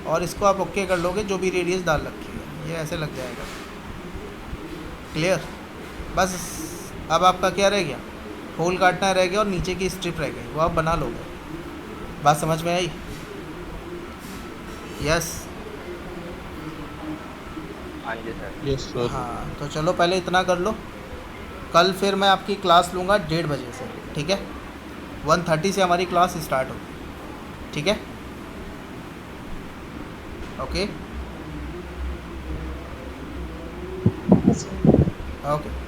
और इसको आप ओके कर लोगे, जो भी रेडियस डाल रखी है, ये ऐसे लग जाएगा। क्लियर, बस अब आपका क्या रह गया, होल काटना रह गया और नीचे की स्ट्रिप रह गई, वो आप बना लोगे। बात समझ में आई? Yes yes sir. हाँ, तो चलो पहले इतना कर लो, कल फिर मैं आपकी क्लास लूँगा 1:30 बजे से, ठीक है? 1:30 से हमारी क्लास स्टार्ट होगी, ठीक है? Okay okay.